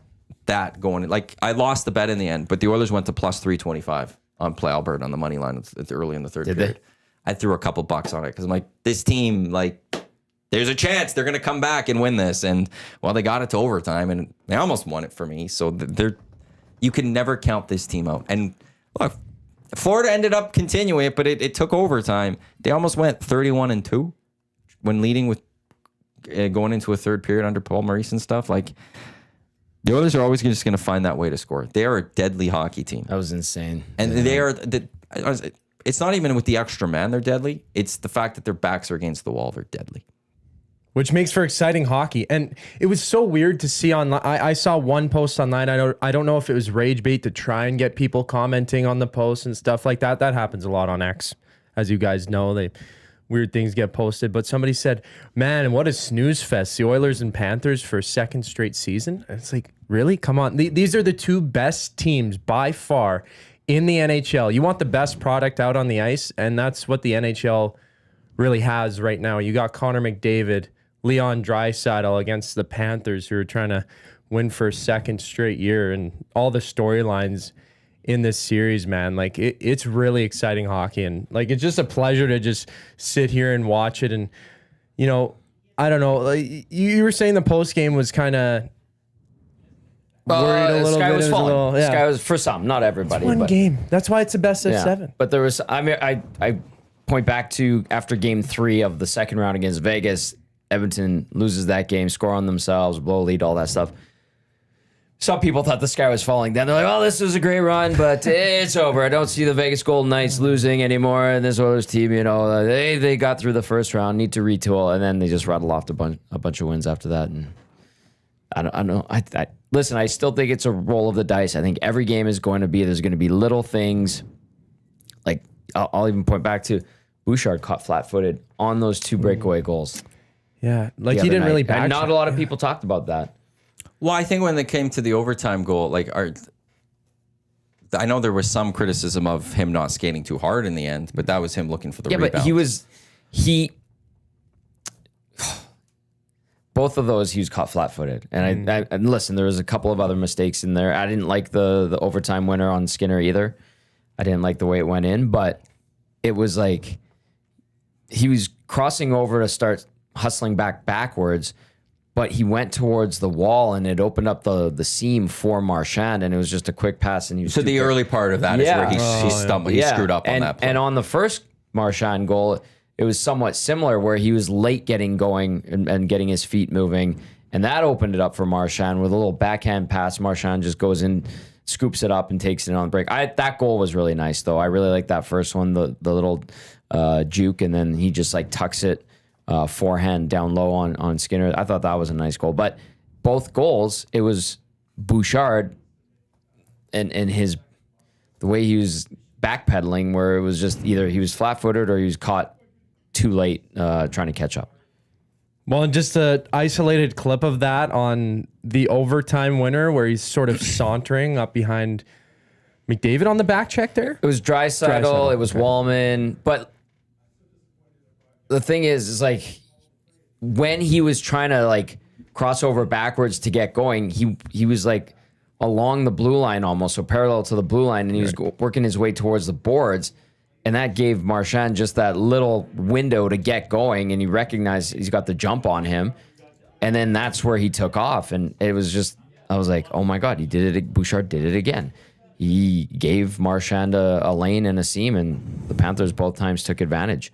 that going, like, I lost the bet in the end, but the Oilers went to plus 325 on Play Alberta on the money line early in the third period. I threw a couple bucks on it because I'm like, this team, like, there's a chance they're going to come back and win this. And, well, they got it to overtime, and they almost won it for me. So you can never count this team out. And, look, Florida ended up continuing it, but it took overtime. They almost went 31-2 when leading with going into a third period under Paul Maurice and stuff. Like, the Oilers are always just going to find that way to score. They are a deadly hockey team. That was insane. And they are... It's not even with the extra man they're deadly. It's the fact that their backs are against the wall. They're deadly. which makes for exciting hockey. And it was so weird to see online. I saw one post online. I don't know if it was rage bait to try and get people commenting on the post and stuff like that. That happens a lot on X, as you guys know. Weird things get posted. But somebody said, man, what a snooze fest. The Oilers and Panthers for a second straight season. And it's like, really? Come on. These are the two best teams by far in the NHL. You want the best product out on the ice, and that's what the NHL really has right now. You got Connor McDavid, Leon Draisaitl against the Panthers, who are trying to win for a second straight year, and all the storylines in this series, man. Like it's really exciting hockey, and like it's just a pleasure to just sit here and watch it. And you know, I don't know. Like, you were saying the post game was kind of worried a little Sky bit. was falling. Little, yeah. Sky was for some, not everybody. One but, game. That's why it's the best of yeah. 7. But there was. I mean, I point back to after Game 3 of the second round against Vegas. Edmonton loses that game, score on themselves, blow lead, all that stuff. Some people thought the sky was falling. Then they're like, "Oh, this was a great run, but it's over. I don't see the Vegas Golden Knights losing anymore." And this Oilers team, you know, they got through the first round, need to retool, and then they just rattled off a bunch of wins after that. And I don't know. I listen. I still think it's a roll of the dice. I think every game is going to be. There's going to be little things. Like I'll even point back to Bouchard caught flat-footed on those 2 breakaway goals. Yeah, like he didn't really back. And not a lot of people talked about that. Well, I think when they came to the overtime goal, like I know there was some criticism of him not skating too hard in the end, but that was him looking for the rebound. But both of those he was caught flat-footed. And and listen, there was a couple of other mistakes in there. I didn't like the overtime winner on Skinner either. I didn't like the way it went in, but it was like he was crossing over to start hustling backwards, but he went towards the wall and it opened up the seam for Marchand, and it was just a quick pass. And he was so the early part of that is where he stumbled, he screwed up on that play. And on the first Marchand goal, it was somewhat similar where he was late getting going and getting his feet moving, and that opened it up for Marchand with a little backhand pass. Marchand just goes in, scoops it up, and takes it on the break. That goal was really nice, though. I really like that first one, the little juke, and then he just like tucks it forehand down low on Skinner. I thought that was a nice goal. But both goals, it was Bouchard and the way he was backpedaling, where it was just either he was flat-footed or he was caught too late trying to catch up. Well, and just an isolated clip of that on the overtime winner where he's sort of sauntering up behind McDavid on the back check there. It was Draisaitl, it was Wallman, but the thing is like when he was trying to like cross over backwards to get going, he was like along the blue line almost, so parallel to the blue line, and he was working his way towards the boards, and that gave Marchand just that little window to get going, and he recognized he's got the jump on him, and then that's where he took off, and it was just, I was like, oh my God, he did it. Bouchard did it again. He gave Marchand a lane and a seam, and the Panthers both times took advantage.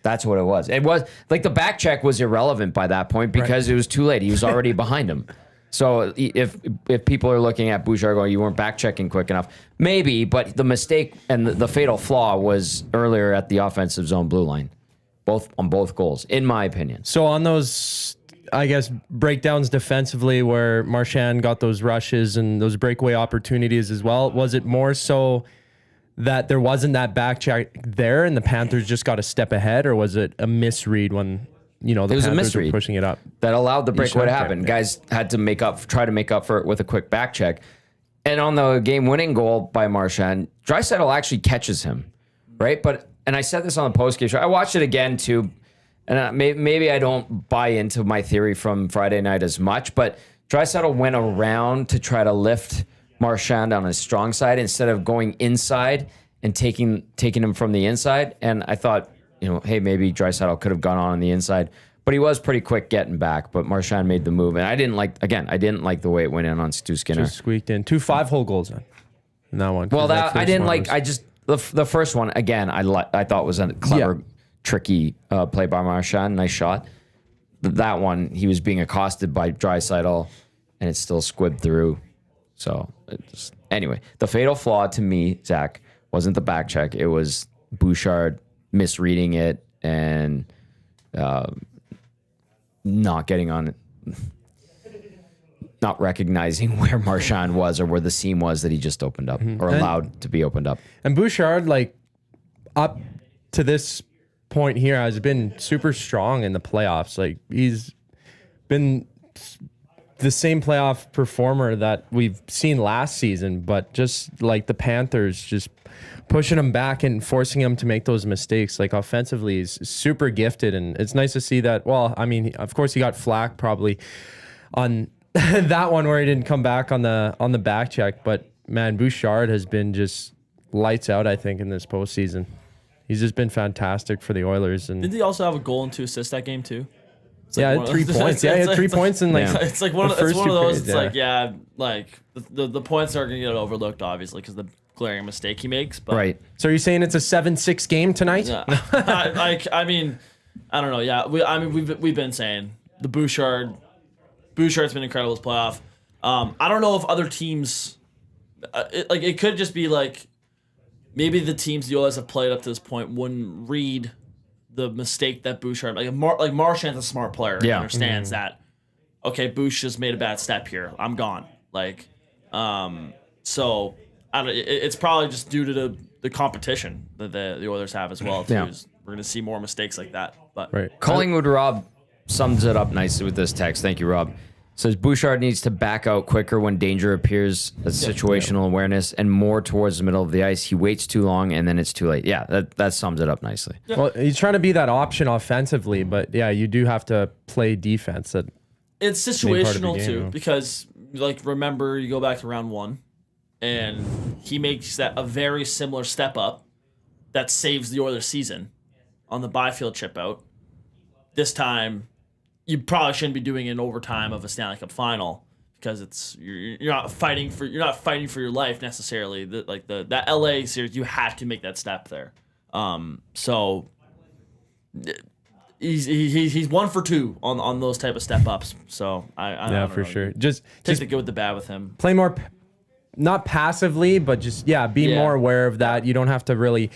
That's what it was. It was like the back check was irrelevant by that point because it was too late. He was already behind him. So if people are looking at Bouchard going, you weren't back checking quick enough, maybe, but the mistake and the fatal flaw was earlier at the offensive zone blue line, on both goals, in my opinion. So on those, I guess, breakdowns defensively where Marchand got those rushes and those breakaway opportunities as well, was it more so that there wasn't that back check there and the Panthers just got a step ahead, or was it a misread when, you know, the Panthers were pushing it up? That allowed the breakaway to happen. Yeah. Guys had to try to make up for it with a quick back check. And on the game-winning goal by Marchand, Draisaitl actually catches him, right? And I said this on the post-game show. I watched it again, too, and maybe I don't buy into my theory from Friday night as much, but Draisaitl went around to try to lift Marchand on his strong side instead of going inside and taking him from the inside. And I thought, you know, hey, maybe Draisaitl could have gone on the inside, but he was pretty quick getting back. But Marchand made the move, and I didn't like the way it went in on Stu Skinner. Just squeaked in 2 5-hole goals in that one. Well, that I didn't like. I just the first one again. I thought was a clever, tricky play by Marchand. Nice shot. That one, he was being accosted by Draisaitl, and it still squibbed through. So anyway, the fatal flaw to me, Zach, wasn't the back check. It was Bouchard misreading it and not getting on it. Not recognizing where Marchand was or where the seam was that he just opened up or allowed to be opened up. And Bouchard, like, up to this point here, has been super strong in the playoffs. Like, he's been the same playoff performer that we've seen last season, but just like the Panthers, just pushing him back and forcing him to make those mistakes. Like, offensively, he's super gifted, and it's nice to see that. Well, I mean, of course, he got flack probably on that one where he didn't come back on the back check, but man, Bouchard has been just lights out, I think, in this postseason. He's just been fantastic for the Oilers. And didn't he also have a goal and 2 assists that game too? Yeah, Like 3 points. Yeah, he had 3 points in like it's like one of the it's first one of two those. periods, It's like like the points are gonna get overlooked obviously because the glaring mistake he makes. But Right. So are you saying it's a 7-6 game tonight? yeah, I mean, I don't know. Yeah, we've been saying the Bouchard's been incredible this playoff. I don't know if other teams, it could just be like maybe the teams the Oilers have played up to this point wouldn't read the mistake that Bouchard like Marchand's a smart player. He understands that. Okay, Bouch just made a bad step here. I'm gone. Like, so I don't. It's probably just due to the competition that the Oilers have as well. Too. Yeah. We're gonna see more mistakes like that. But Right. Collingwood Rob sums it up nicely with this text. Thank you, Rob. Says Bouchard needs to back out quicker when danger appears. That's situational awareness and more towards the middle of the ice. He waits too long and then it's too late. Yeah, that sums it up nicely. Well, he's trying to be that option offensively, but yeah, you do have to play defense. That it's main part of the situational game, too though. because like remember you go back to round 1 and he makes that a very similar step up that saves the Oilers season on the Byfield chip out. This time you probably shouldn't be doing it in overtime of a Stanley Cup final because you're not fighting for your life necessarily. That LA series you have to make that step there. So he's 1 for 2 on those type of step ups. So I yeah, don't for know. sure. Just Take the good with the bad with him. play more, not passively, but just be more aware of that. You don't have to really.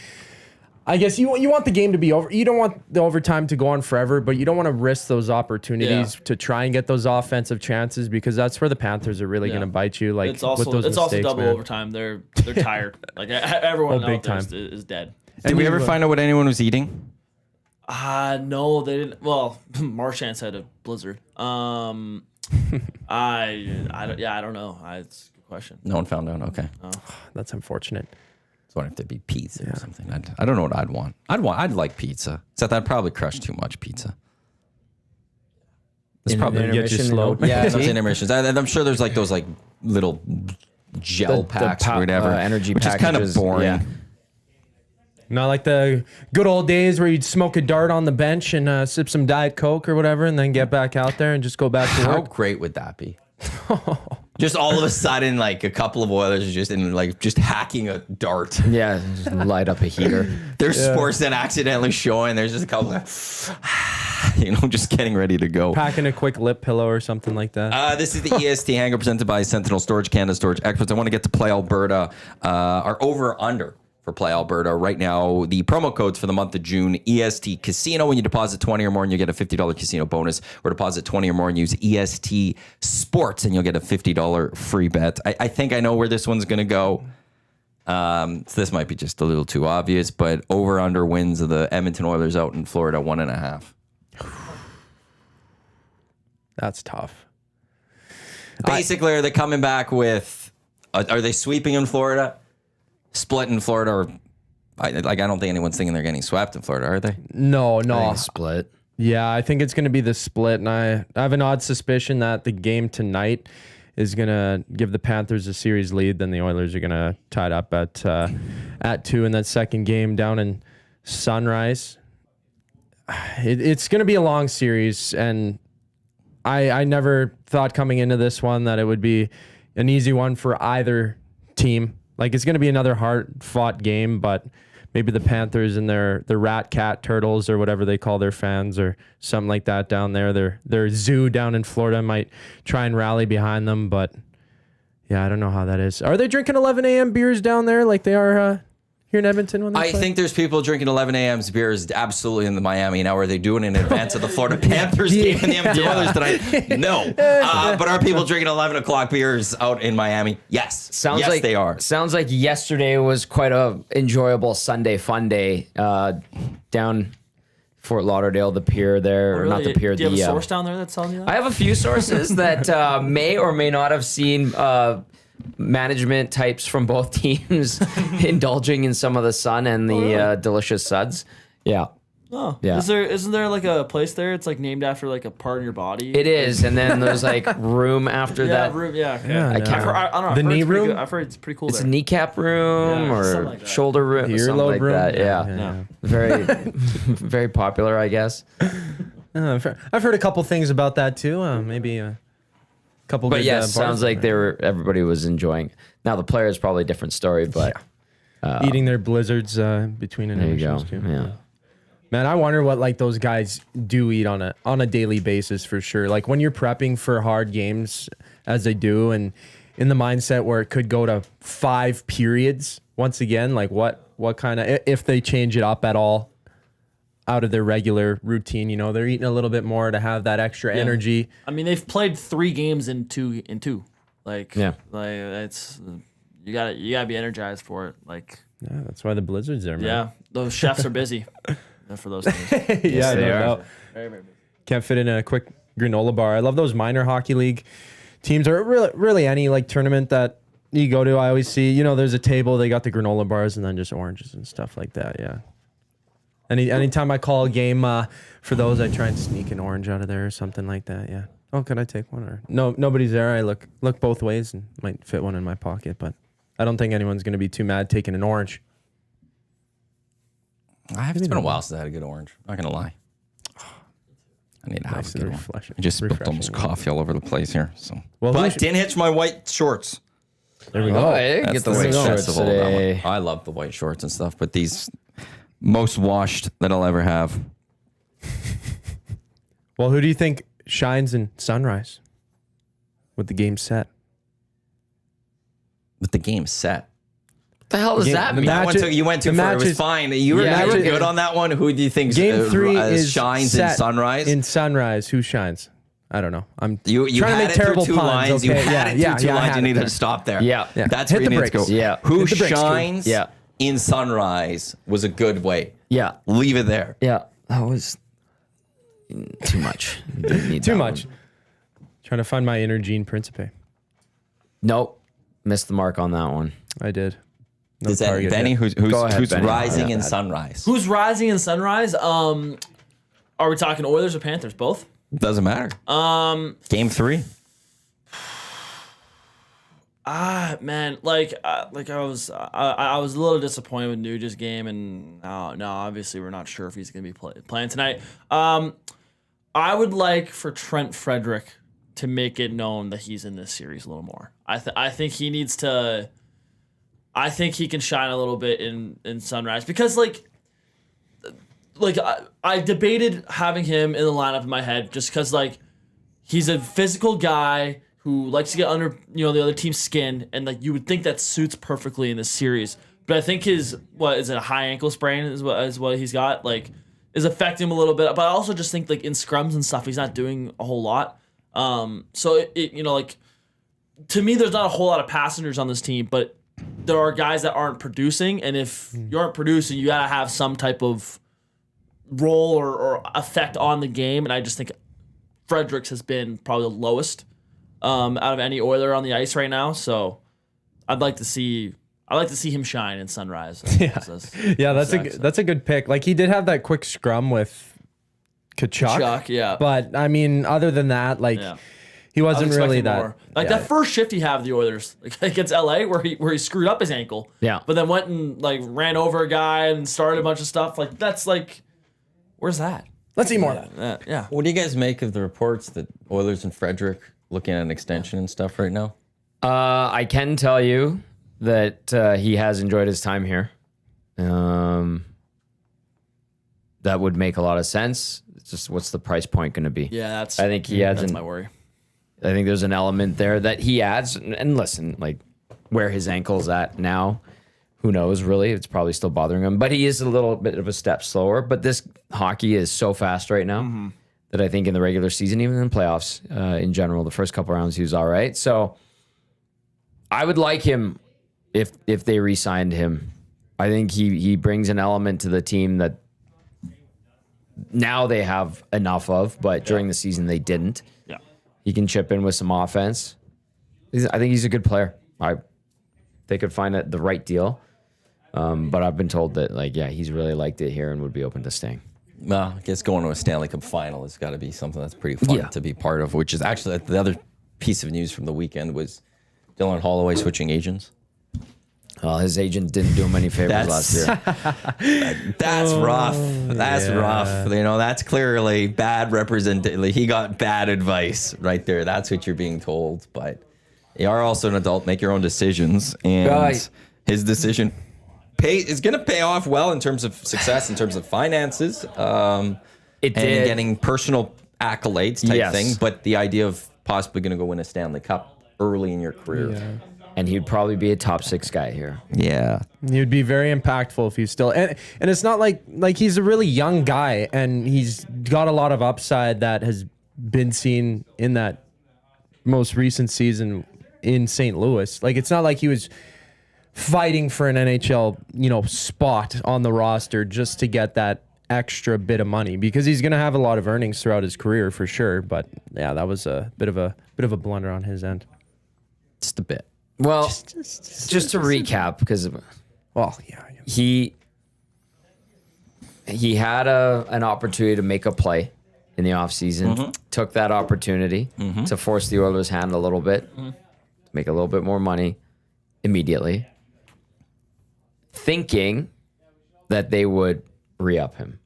I guess you want the game to be over. You don't want the overtime to go on forever, but you don't want to risk those opportunities to try and get those offensive chances because that's where the Panthers are really going to bite you. Like It's also with those mistakes, double man. overtime. They're tired. Like everyone big out there time. is dead. Did we ever find out what anyone was eating? No, they didn't. Well, Marchand had a blizzard. I don't know. It's a good question. No one found out. Okay. That's unfortunate. So what if there'd be pizza or something? I don't know what I'd want. I'd like pizza. Except I'd probably crush too much pizza. It's probably get you slow. Yeah, those intermissions. I'm sure there's like those like little gel packs or whatever, energy which is kind of packages, boring. yeah. Not like the good old days where you'd smoke a dart on the bench and sip some Diet Coke or whatever, and then get back out there and just go back to How work. great would that be? Just all of a sudden, like a couple of Oilers just hacking a dart. Yeah, just light up a heater. There's sports that accidentally showing. There's just a couple of, just getting ready to go. Packing a quick lip pillow or something like that. This is the EST Hangout presented by Sentinel Storage, Canada Storage Experts. I want to get to Play Alberta. Our over-under for Play Alberta. Right now, the promo codes for the month of June, EST Casino. When you deposit 20 or more and you get a $50 casino bonus, or deposit 20 or more and use EST Sports and you'll get a $50 free bet. I think I know where this one's going to go. So this might be just a little too obvious, but over-under wins of the Edmonton Oilers out in Florida, 1.5. That's tough. Basically, are they coming back with, are they sweeping in Florida? Split in Florida, or I don't think anyone's thinking they're getting swept in Florida, are they? No. Split. Yeah, I think it's going to be the split, and I have an odd suspicion that the game tonight is going to give the Panthers a series lead. Then the Oilers are going to tie it up at 2 in that second game down in Sunrise. It's going to be a long series, and I never thought coming into this one that it would be an easy one for either team. Like, it's going to be another hard-fought game, but maybe the Panthers and their Rat Cat Turtles or whatever they call their fans or something like that down there, their zoo down in Florida might try and rally behind them. But, yeah, I don't know how that is. Are they drinking 11 a.m. beers down there like they are here in Edmonton when they I play? think there's people drinking 11 a.m.'s beers absolutely in the Miami now. Are they doing it in advance of the Florida Panthers game and the Edmonton Oilers tonight? No. But are people drinking 11 o'clock beers out in Miami? Yes. Sounds yes, like they are. Sounds like yesterday was quite a enjoyable Sunday fun day down Fort Lauderdale, the pier there, or not the pier. Do you have a source down there that's telling you that? I have a few sources that may or may not have seen management types from both teams indulging in some of the sun and the delicious suds. Yeah. Oh, Yeah. Isn't there like a place there? It's like named after like a part of your body. It is, and then there's like room after that. Room. Yeah. Okay. Yeah, I no. can't. I don't know. The I've heard knee it's pretty room? good. I've heard it's pretty cool It's a there. kneecap room Yeah, or something like that. shoulder room, something Earlobe like room? that. Yeah. Yeah. Very, very popular, I guess. I've heard a couple things about that too. Maybe a couple. But good, yes, bars. sounds like everybody was enjoying. Now the player is probably a different story, but eating their blizzards between there you go. intermissions too. Yeah. Man, I wonder what like those guys do eat on a daily basis for sure. Like when you're prepping for hard games, as they do, and in the mindset where it could go to 5 periods once again. Like what kind of, if they change it up at all out of their regular routine, you know, they're eating a little bit more to have that extra energy. I mean, they've played 3 games in two. Like it's you gotta be energized for it. Like Yeah, that's why the blizzards are, man. yeah, those chefs are busy for those things. Yeah, they no are. doubt. Very, very busy. Can't fit in a quick granola bar. I love those minor hockey league teams, or really any like tournament that you go to. I always see, you know, there's a table, they got the granola bars and then just oranges and stuff like that. Yeah. Anytime I call a game for those, I try and sneak an orange out of there or something like that. Yeah. Oh, can I take one? Or no, nobody's there. I look both ways and might fit one in my pocket, but I don't think anyone's going to be too mad taking an orange. It's been a while since I had a good orange. Not gonna lie. I need to have Nice a and good one. refreshing. I just spilled almost coffee all over the place here. So, Well, but who- didn't hitch my white shorts. There we go. Oh, I didn't That's get the the white success shorts of all that today. one. I love the white shorts and stuff, but these most washed that I'll ever have. Well, who do you think shines in Sunrise with the game set? With the game set. What the hell does Game- that the mean? match- That one took, you went too the far. It was matches- fine. You were, Yeah, you were matches- good on that one. Who do you think Game 3 is shines in set Sunrise? In Sunrise, who shines? I don't know. I'm You trying to had make it through terrible 2 puns. lines. You Okay, had it through 2 I lines. had You it needed there. to stop there. Yeah. That's Hit where you the need to go. brakes. Yeah. Who Hit the brakes, Q. shines Yeah. in Sunrise was a good way. Yeah. Leave it there. Yeah. That was too much. Didn't need Too that much. one. Trying to find my inner Gene Principe. Nope. Missed the mark on that one. I did. No Is that target Benny? yet. Who's Go ahead, Benny. rising Yeah. in Sunrise? Who's rising in Sunrise? Are we talking Oilers or Panthers? Both. Doesn't matter. Game 3. Man, I was a little disappointed with Nuge's game, and no, obviously we're not sure if he's going to be playing tonight. I would like for Trent Frederick to make it known that he's in this series a little more. I think he needs to. I think he can shine a little bit in Sunrise because I debated having him in the lineup in my head just because he's a physical guy who likes to get under the other team's skin, and you would think that suits perfectly in this series. But I think his a high ankle sprain is what he's got is affecting him a little bit. But I also just think in scrums and stuff he's not doing a whole lot. So to me there's not a whole lot of passengers on this team, but there are guys that aren't producing, and if you aren't producing, you gotta have some type of role or effect on the game. And I just think Fredericks has been probably the lowest out of any Oiler on the ice right now. So I'd like to see him shine in Sunrise. Yeah, that's a good pick. Like he did have that quick scrum with Kachuk. Chuck, yeah. But I mean, other than that, he wasn't really that. More. That first shift he had with the Oilers against LA where he screwed up his ankle. Yeah. But then went and ran over a guy and started a bunch of stuff. That's where's that? Let's see more. Yeah. What do you guys make of the reports that Oilers and Frederick looking at an extension and stuff right now? I can tell you that he has enjoyed his time here. That would make a lot of sense. It's just what's the price point going to be? Yeah, I think he adds that's my worry. I think there's an element there that he adds. And listen, where his ankle's at now, who knows, really? It's probably still bothering him. But he is a little bit of a step slower. But this hockey is so fast right now that I think in the regular season, even in playoffs in general, the first couple rounds, he was all right. So I would like him if they re-signed him. I think he brings an element to the team that now they have enough of, but during the season they didn't. Yeah. He can chip in with some offense. I think he's a good player. They could find the right deal. But I've been told that, he's really liked it here and would be open to staying. Well, I guess going to a Stanley Cup final has got to be something that's pretty fun to be part of, which is actually the other piece of news from the weekend was Dylan Holloway switching agents. Well, his agent didn't do him any favors last year. That's rough. That's rough. That's clearly bad representation. He got bad advice right there. That's what you're being told. But you are also an adult. Make your own decisions. And his decision is going to pay off well in terms of success, in terms of finances. And getting personal accolades type thing. But the idea of possibly going to go win a Stanley Cup early in your career. Yeah. And he'd probably be a top 6 guy here. Yeah. He would be very impactful if he's still... And it's not like he's a really young guy, and he's got a lot of upside that has been seen in that most recent season in St. Louis. It's not like he was fighting for an NHL, spot on the roster just to get that extra bit of money, because he's going to have a lot of earnings throughout his career for sure. But yeah, that was a bit of a blunder on his end. Just a bit. Well, just to recap, because he had an opportunity to make a play in the offseason, took that opportunity to force the Oilers' hand a little bit, make a little bit more money immediately, thinking that they would re-up him,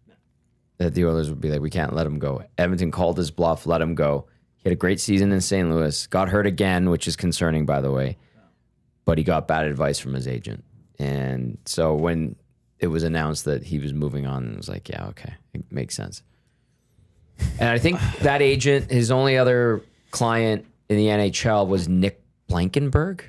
that the Oilers would be like, we can't let him go. Edmonton called his bluff, let him go. He had a great season in St. Louis, got hurt again, which is concerning, by the way. But he got bad advice from his agent. And so when it was announced that he was moving on, it was like, yeah, okay, it makes sense. And I think that agent, his only other client in the NHL was Nick Blankenberg,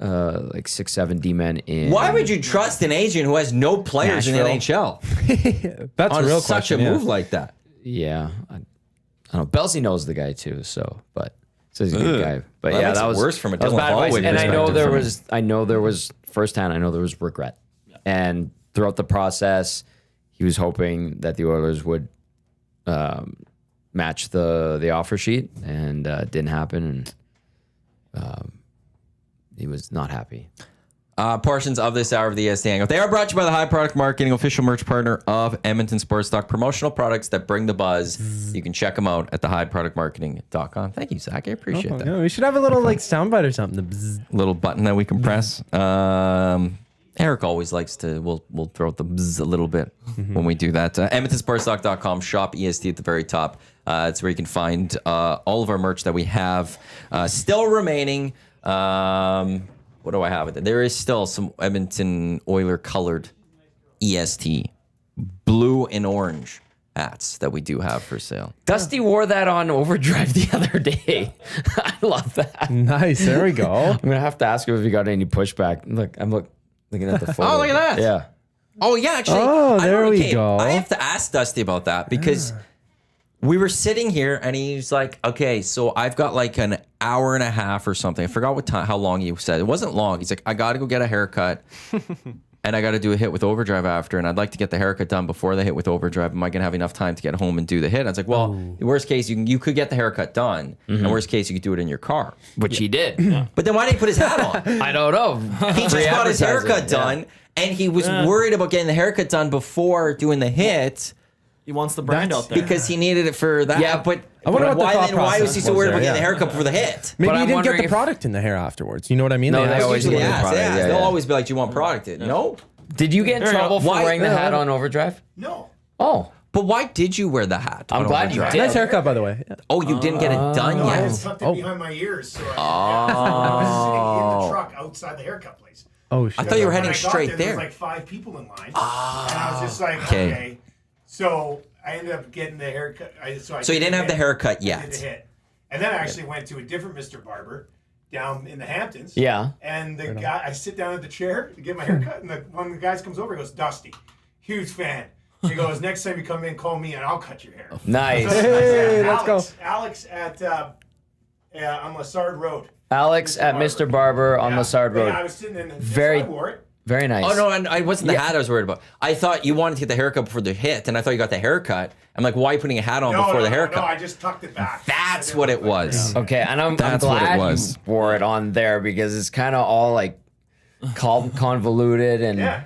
6'7" D-man in... Why would you trust an agent who has no players in the NHL? That's a real such question, a move like that. Yeah. I don't know. Belsey knows the guy too, so he's a good guy. But Well, that yeah, makes that it was worse from a that was Dylan bad advice. Holloway And perspective I know there was firsthand. I know there was regret, and throughout the process, he was hoping that the Oilers would match the offer sheet, and it didn't happen, and he was not happy. Portions of this hour of the EST Hangout. They are brought to you by the High Product Marketing, official merch partner of Edmonton Sports Talk. Promotional products that bring the buzz. You can check them out at thehighproductmarketing.com. Thank you, Zach. I appreciate that. Yeah, we should have a little soundbite or something. The bzzz. Little button that we can press. Eric always likes to, we'll throw out the bzz a little bit when we do that. EdmontonSportsTalk.com, shop EST at the very top. It's where you can find all of our merch that we have still remaining. What do I have with it? There is still some Edmonton Oiler colored EST blue and orange hats that we do have for sale. Dusty wore that on Overdrive the other day. I love that. Nice. There we go. I'm gonna have to ask him if he got any pushback. Look, I'm looking at the photo. Oh, look at that. Yeah. Oh, yeah, actually. Oh, there we go. I have to ask Dusty about that because we were sitting here and he's like, okay, so I've got like an hour and a half or something. I forgot what time, how long you said. It wasn't long. He's like, I got to go get a haircut and I got to do a hit with Overdrive after. And I'd like to get the haircut done before the hit with Overdrive. Am I going to have enough time to get home and do the hit? I was like, well, worst case, you could get the haircut done. And worst case, you could do it in your car. Which he did. But then why didn't he put his hat on? I don't know. He just got his haircut done. And he was worried about getting the haircut done before doing the hit. He wants the brand out there. Because he needed it for that. Yeah, but I wonder what the thought why was he so process worried about was getting there, the haircut before the hit? Maybe But he I'm didn't get wondering the if- product in the hair afterwards. You know what I mean? No, they ask always usually get the ask. product. Yeah, Yeah, they'll yeah. always be like, do you want product in? No. Did you get in trouble for Why- wearing the hat on Overdrive? No. Oh. But why did you wear the hat? I'm on glad you Overdrive? did. Nice haircut, by the way. Yeah. Oh, you didn't get it done No, I yet? had tucked it behind my ears. So I was sitting in the truck outside the haircut place. Oh, shit. I thought you were When heading I got straight there there. was like 5 people in line. And I was just like, okay. So I ended up getting the haircut. So you didn't have the haircut I did the yet. hit. And then I actually went to a different Mr. Barber. down in the Hamptons. Yeah. And the guy, I sit down at the chair to get my hair cut, and one of the guys comes over, he goes, Dusty, huge fan. He goes, next time you come in, call me and I'll cut your hair. Nice. Hey, let's go. Alex at on Lassard Road. Alex at Mr. Barber on Lassard Road. Yeah, I was sitting in. Very- I wore it. Very nice. Oh no, and I wasn't the hat I was worried about. I thought you wanted to get the haircut before the hit, and I thought you got the haircut. I'm like, why are you putting a hat on before the haircut? No, I just tucked it back. That's what it was. Okay, and I'm That's what it glad was. you wore it on there because it's kind of all like convoluted and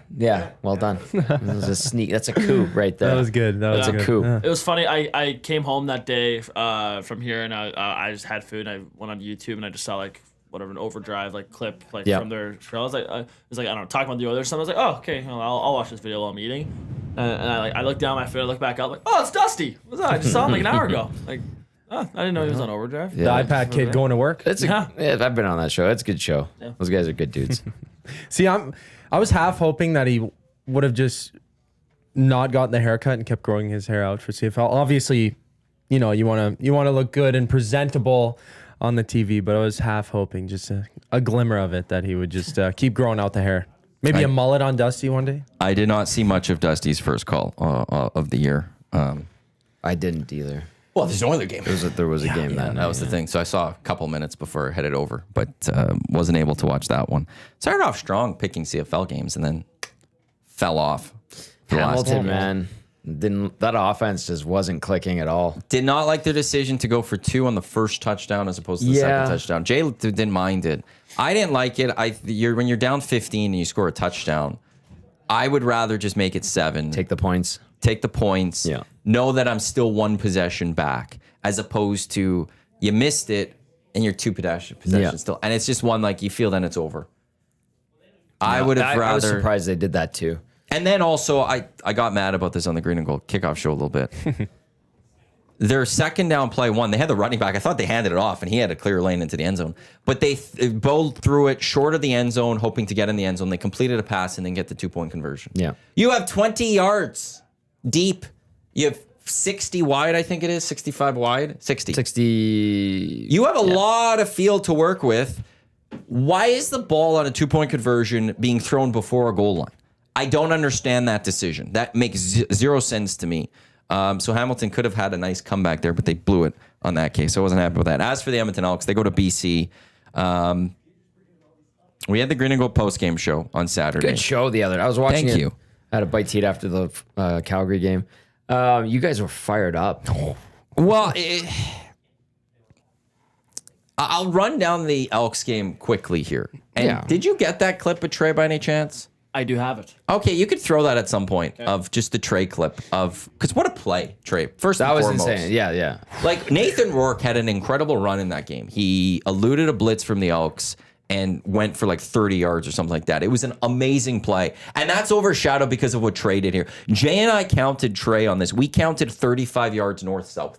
well done. That was a sneak. That's a coup right there. That was good. That was That's a good. coup. Yeah. It was funny. I came home that day from here, and I just had food. And I went on YouTube, and I just saw like whatever an overdrive like clip like from their show. I was like, I don't know, talking about the Oilers. So I was like, oh okay, well, I'll watch this video while I'm eating. And I looked down my food, I looked back up, like, oh, it's Dusty. What's that? I just saw him like an hour ago. Like, oh, I didn't know he was on overdrive. The iPad kid going to work. It's yeah, I've been on that show. It's a good show. Yeah. Those guys are good dudes. See, I was half hoping that he would have just not gotten the haircut and kept growing his hair out for CFL. Obviously, you want to look good and presentable on the TV, but I was half hoping just a glimmer of it that he would just keep growing out the hair. Maybe a mullet on Dusty one day. I did not see much of Dusty's first call of the year. I didn't either. Well, there's no other game. There was a game that night. That was the thing. So I saw a couple minutes before I headed over, but wasn't able to watch that one. Started off strong picking CFL games and then fell off. The last Hamilton, man. That offense just wasn't clicking at all. Did not like their decision to go for 2 on the first touchdown as opposed to the second touchdown. Jay didn't mind it. I didn't like it. When you're down 15 and you score a touchdown, I would rather just make it 7. Take the points. Take the points. Yeah. Know that I'm still 1 possession back, as opposed to you missed it and you're 2 possessions still, and it's just one like you feel then it's over. I would have rather. I was surprised they did that too. And then also, I got mad about this on the Green and Gold kickoff show a little bit. Their second down play one, they had the running back. I thought they handed it off, and he had a clear lane into the end zone. But they both threw it short of the end zone, hoping to get in the end zone. They completed a pass and then get the 2-point conversion. Yeah. You have 20 yards deep. You have 60 wide, I think it is, 65 wide, 60. 60. You have a lot of field to work with. Why is the ball on a 2-point conversion being thrown before a goal line? I don't understand that decision. That makes zero sense to me. So Hamilton could have had a nice comeback there, but they blew it on that case. So I wasn't happy with that. As for the Edmonton Elks, they go to BC. We had the Green and Gold post-game show on Saturday. Good show the other. I was watching Thank it. you. I had a bite to eat after the Calgary game. You guys were fired up. Well, I'll run down the Elks game quickly here. And did you get that clip of Trey by any chance? I do have it. Okay, you could throw that at some point of just the Trey clip of, because what a play, Trey. First and That was foremost. insane. Yeah. Like Nathan Rourke had an incredible run in that game. He eluded a blitz from the Elks and went for like 30 yards or something like that. It was an amazing play. And that's overshadowed because of what Trey did here. Jay and I counted Trey on this. We counted 35 yards north-south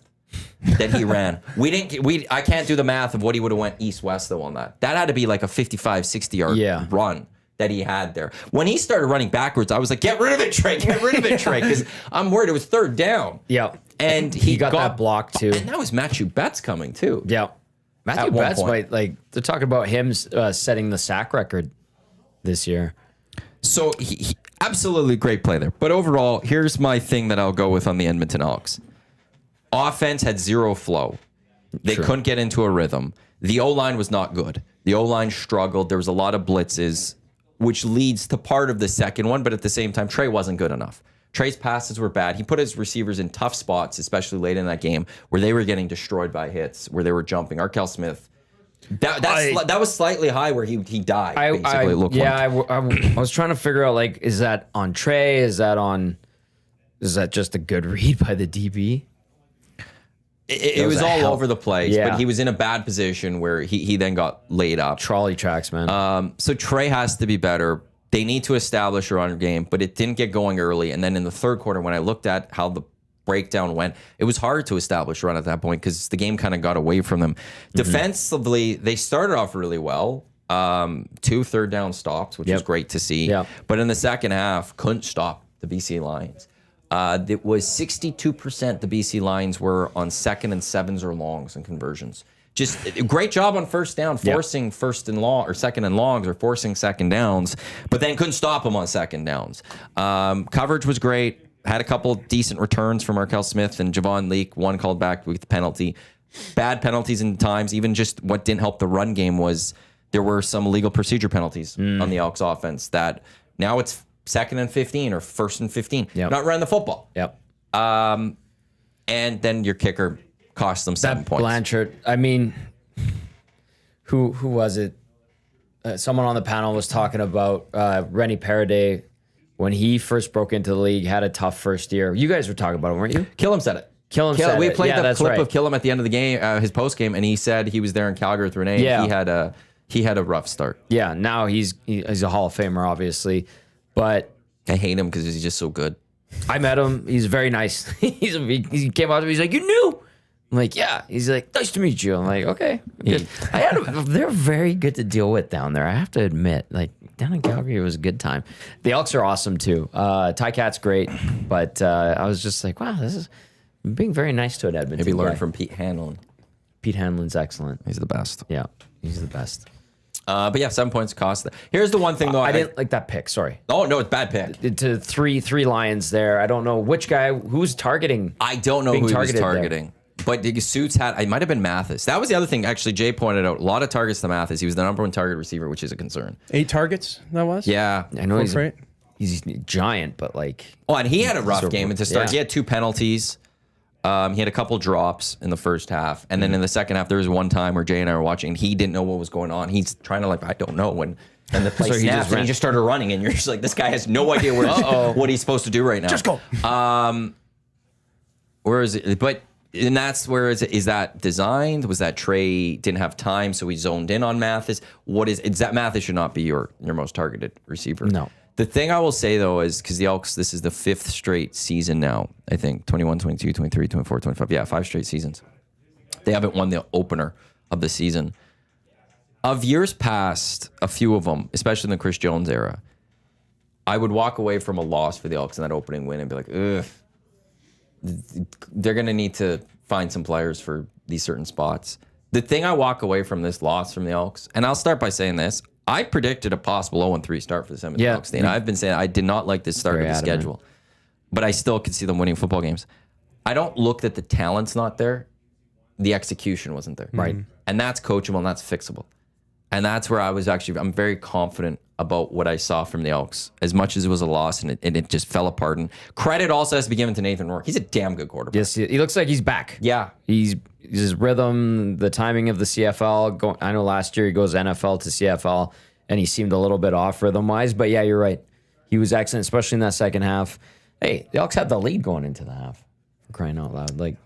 that he ran. I can't do the math of what he would have went east-west though on that. That had to be like a 55, 60-yard run that he had there. When he started running backwards, I was like, get rid of it, Trey. Get rid of it, Trey. Because I'm worried it was 3rd down. Yeah. And he got that block too. And that was Matthew Betts coming too. Yeah. Matthew At one Betts point. might, they're talking about him setting the sack record this year. So he absolutely great play there. But overall, here's my thing that I'll go with on the Edmonton Elks. Offense had zero flow. They couldn't get into a rhythm. The O-line was not good. The O-line struggled. There was a lot of blitzes, which leads to part of the second one. But at the same time, Trey wasn't good enough. Trey's passes were bad. He put his receivers in tough spots, especially late in that game, where they were getting destroyed by hits, where they were jumping. Arkel Smith, that was slightly high where he died, basically, it looked like. I was trying to figure out, is that on Trey? Is that just a good read by the DB? It was all over the place, but he was in a bad position where he then got laid up. Trolley tracks, man. So Trey has to be better. They need to establish a run game, but it didn't get going early. And then in the third quarter, when I looked at how the breakdown went, it was hard to establish a run at that point because the game kind of got away from them. Defensively, they started off really well. 2 third down stops, which was great to see. Yep. But in the second half, couldn't stop the BC Lions. It was 62% the BC Lions were on 2nd and 7s or longs and conversions. just great job on first down, forcing first and long or second and longs or forcing second downs, but then couldn't stop them on second downs. Coverage was great. Had a couple decent returns from Conn Smythe and Javon Leake. One called back with the penalty. Bad penalties in times. Even just what didn't help the run game was there were some illegal procedure penalties on the Elks offense that now it's 2nd and 15 or 1st and 15. Not running the football. And then your kicker cost them 7 points. Blanchard. I mean, who was it? Someone on the panel was talking about Rennie Paraday when he first broke into the league, had a tough first year. You guys were talking about it, weren't you? Killam said it. Killam said we it. played the clip right. of Killam at the end of the game, his post game, and he said he was there in Calgary with Renee. Yeah. He had a rough start. Yeah, now he's a Hall of Famer, obviously, but I hate him because he's just so good. I met him. He's very nice. He came out to me. He's like, "You knew?" I'm like, "Yeah." He's like, "Nice to meet you." I'm like, "Okay." Good. They're very good to deal with down there. I have to admit, like down in Calgary, it was a good time. The Elks are awesome too. Ty Cat's great, but I was just like, "Wow, this is being very nice to an Edmonton." Maybe learn guy. from Pete Hanlon. Pete Hanlon's excellent. He's the best. Yeah, he's the best. But yeah, 7 points cost. Here's the one thing though. I didn't like that pick. Sorry. Oh no, it's bad pick. To three Lions there. I don't know which guy who's targeting. I don't know being who he was targeted targeting. But the suits had. It might have been Mathis. That was the other thing. Actually, Jay pointed out a lot of targets to Mathis. He was the number 1 target receiver, which is a concern. 8 targets, that was? Yeah. I know he's Right? he's giant, but like Oh, and he had a rough So, game. And to start, yeah. he had 2 penalties. He had a couple drops in the first half, and then in the second half, there was one time where Jay and I were watching, and he didn't know what was going on. He's trying to I don't know when. And the play So he snapped, just and ran. he just started running, and you're just like, this guy has no idea what he's supposed to do right now. Just go. Where is it? But and that's where is that designed? Was that Trey didn't have time, so he zoned in on Mathis? What is that? Mathis should not be your most targeted receiver. No. The thing I will say though is because the Elks, this is the 5th straight season now. I think 21, 22, 23, 24, 25. Yeah, 5 straight seasons. They haven't won the opener of the season. Of years past, a few of them, especially in the Chris Jones era, I would walk away from a loss for the Elks in that opening win and be like, ugh. They're going to need to find some players for these certain spots. The thing I walk away from this loss from the Elks, and I'll start by saying this, I predicted a possible 0-3 start for the Sentinel Elks. And I've been saying I did not like this start of the adamant. schedule, but I still could see them winning football games. I don't look that the talent's not there. The execution wasn't there. Right. And that's coachable and that's fixable. And that's where I'm very confident about what I saw from the Elks, as much as it was a loss and it just fell apart. And credit also has to be given to Nathan Rourke. He's a damn good quarterback. Yes, he looks like he's back. Yeah. He's his rhythm, the timing of the CFL. I know last year he goes NFL to CFL, and he seemed a little bit off rhythm wise. But yeah, you're right. He was excellent, especially in that second half. Hey, the Elks had the lead going into the half. For crying out loud,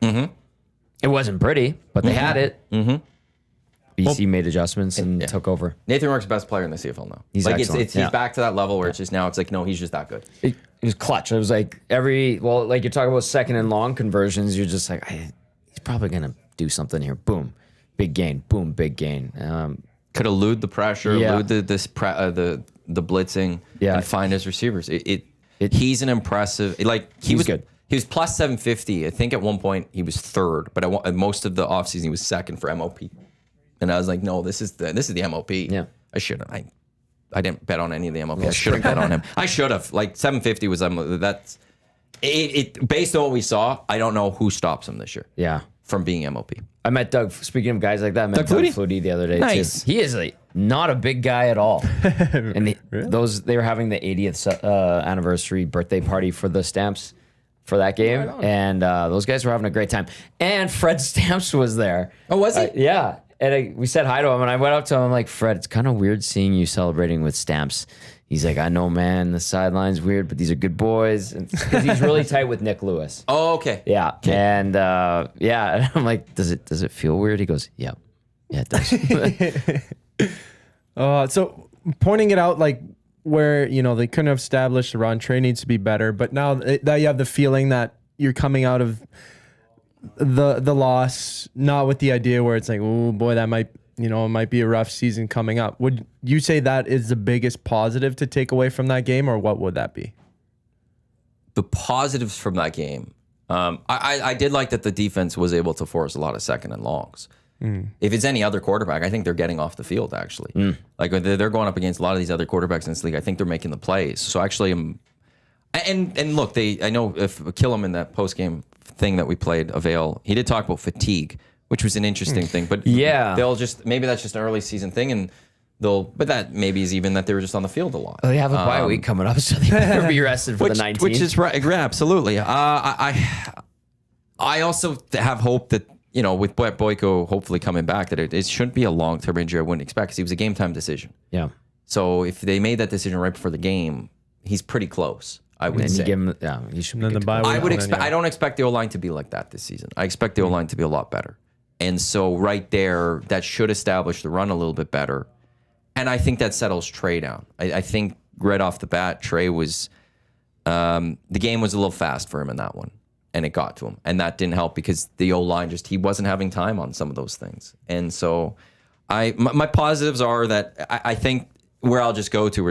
it wasn't pretty, but they had it. BC made adjustments and took over. Nathan Rourke's the best player in the CFL now. He's excellent. He's back to that level where it's just now it's like, no, he's just that good. It was clutch. It was like like you're talking about second and long conversions. You're just like, he's probably gonna do something here. Boom, big gain. Boom, big gain. Could elude the pressure, elude the blitzing, Yeah. and find his receivers. He's an impressive. He was good. He was plus 750. I think at one point he was 3rd, but at most of the offseason he was 2nd for MOP. And I was like, no, this is the MOP. Yeah. I should have. I didn't bet on any of the MOP. I should have bet on him. I should have. 750 was that's it. Based on what we saw, I don't know who stops him this year. Yeah. From being MOP. I met Doug. Speaking of guys like that, I met Doug Doug Flutie? Flutie the other day. Nice. Too. He is not a big guy at all. And they were having the 80th anniversary birthday party for the Stamps for that game, and those guys were having a great time. And Fred Stamps was there. Oh, was he? Yeah. And we said hi to him, and I went up to him. I'm like, Fred, it's kind of weird seeing you celebrating with Stamps. He's like, I know, man. The sideline's weird, but these are good boys. Because he's really tight with Nick Lewis. Oh, okay. Yeah. Okay. And and I'm like, does it feel weird? He goes, yeah. Yeah, it does. So pointing it out, like where, they couldn't have established the run, Trey needs to be better. But now that you have the feeling that you're coming out of the loss, not with the idea where it's like, oh boy, that might, it might be a rough season coming up. Would you say that is the biggest positive to take away from that game, or what would that be? The positives from that game, I did like that the defense was able to force a lot of second and longs. If it's any other quarterback, I think they're getting off the field, actually. Like, they're going up against a lot of these other quarterbacks in this league. I think they're making the plays. So, actually, and look, I know if Killam in that post-game thing that we played, Avail, he did talk about fatigue, which was an interesting thing. But maybe that's just an early season thing, and but that maybe is even that they were just on the field a lot. They have a bye week coming up, so they better be rested for the 19th. Which is right, yeah, absolutely. I also have hope that, with Boyko hopefully coming back, that it shouldn't be a long-term injury. I wouldn't expect, because he was a game-time decision. So if they made that decision right before the game, he's pretty close, I would say. He should be good to go. I don't expect the O-line to be like that this season. I expect the O-line to be a lot better. And so right there, that should establish the run a little bit better. And I think that settles Trey down. I think right off the bat, Trey was, the game was a little fast for him in that one. And it got to him. And that didn't help because the O-line he wasn't having time on some of those things. And so my positives are that I think where I'll just go to,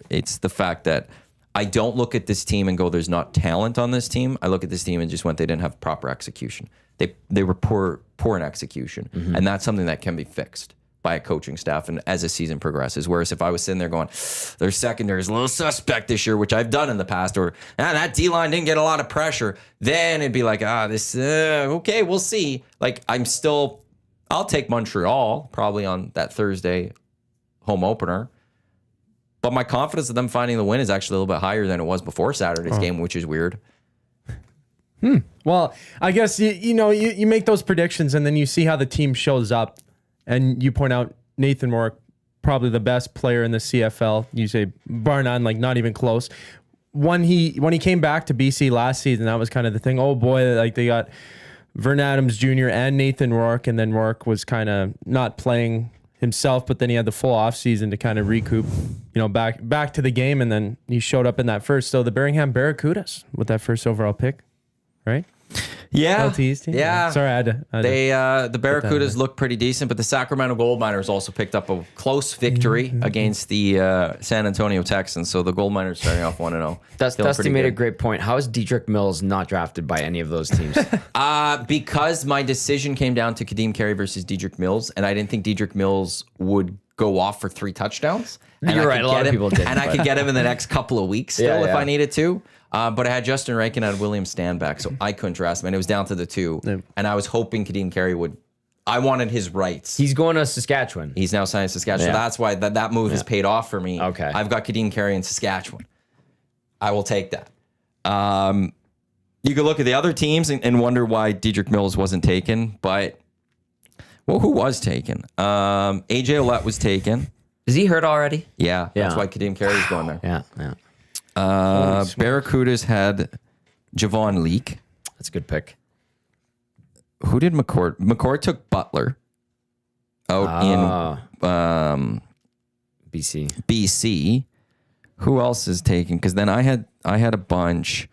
it's the fact that I don't look at this team and go, there's not talent on this team. I look at this team and just went, they didn't have proper execution. They were poor in execution. And that's something that can be fixed by a coaching staff and as a season progresses. Whereas if I was sitting there going, their secondary is a little suspect this year, which I've done in the past, or that D-line didn't get a lot of pressure, then it'd be like, okay, we'll see. Like, I'll take Montreal probably on that Thursday home opener. But my confidence of them finding the win is actually a little bit higher than it was before Saturday's game, which is weird. Well, I guess, you make those predictions and then you see how the team shows up. And you point out Nathan Rourke, probably the best player in the CFL. You say bar none, like not even close. When he came back to BC last season, that was kind of the thing. Oh boy, like they got Vern Adams Jr. and Nathan Rourke, and then Rourke was kind of not playing himself, but then he had the full off season to kind of recoup, back to the game, and then he showed up in that first. So the Birmingham Barracudas with that first overall pick, right? Yeah. LT's team? Yeah. Sorry, I had to the Barracudas look pretty decent, but the Sacramento Gold Miners also picked up a close victory against the San Antonio Texans. So the Gold Miners starting off 1-0. Dusty made a great point. How is Dedrick Mills not drafted by any of those teams? Because my decision came down to Kadeem Carey versus Dedrick Mills, and I didn't think Dedrick Mills would go off for 3 touchdowns. And You're right, a lot of people did. And I could get him in the next couple of weeks still if I needed to. But I had Justin Rankin and William Stanback, so I couldn't draft him. And it was down to the 2. And I was hoping Kadeem Carey I wanted his rights. He's going to Saskatchewan. He's now signed to Saskatchewan. So that's why that move has paid off for me. Okay. I've got Kadeem Carey in Saskatchewan. I will take that. You could look at the other teams and wonder why Dedrick Mills wasn't taken. But, who was taken? AJ Ouellette was taken. Is he hurt already? Yeah. That's why Kadeem Carey is going there. Yeah. Barracudas had Javon Leake. That's a good pick. Who did McCourt? McCourt took Butler out in BC. Who else is taking? Because then I had a bunch.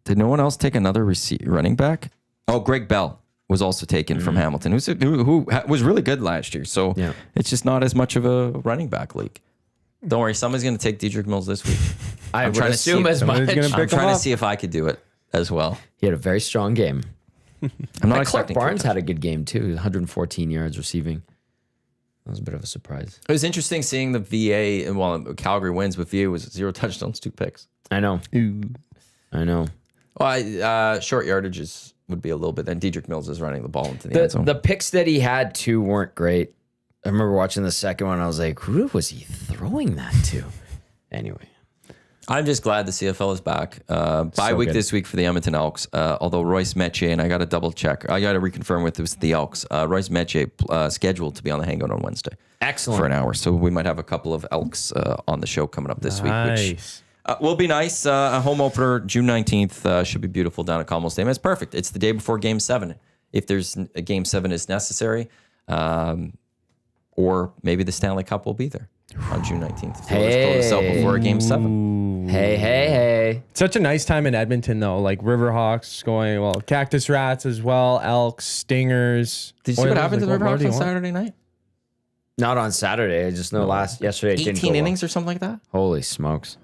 Did no one else take another running back? Oh, Greg Bell was also taken from Hamilton, who was really good last year. So it's just not as much of a running back league. Don't worry, somebody's going to take Dedrick Mills this week. I'm trying to assume as much. I'm trying to see if I could do it as well. He had a very strong game. I'm not expecting Clark Barnes had a good game too. 114 yards receiving. That was a bit of a surprise. It was interesting seeing the VA, and while Calgary wins, with VA was 0 touchdowns, 2 picks. I know. Well, short yardages would be a little bit. Then Dedrick Mills is running the ball into the end zone. The picks that he had too weren't great. I remember watching the second one. I was like, who was he throwing that to? Anyway. I'm just glad the CFL is back. Bye week this week for the Edmonton Elks. Although Royce Metier, and I got to double check. I got to reconfirm with the Elks. Royce Metier scheduled to be on the Hangout on Wednesday. Excellent. For an hour. So we might have a couple of Elks on the show coming up this week, which will be nice. A home opener June 19th should be beautiful down at Commonwealth Stadium. It's perfect. It's the day before Game 7. If there's a Game 7 is necessary. Or maybe the Stanley Cup will be there on June 19th. Before Game 7. Hey. Such a nice time in Edmonton, though. Like Riverhawks going, Cactus Rats as well, Elks, Stingers. Did you see what happened to the Riverhawks on Saturday night? Not on Saturday. I just know yesterday. 18 innings or something like that? Holy smokes.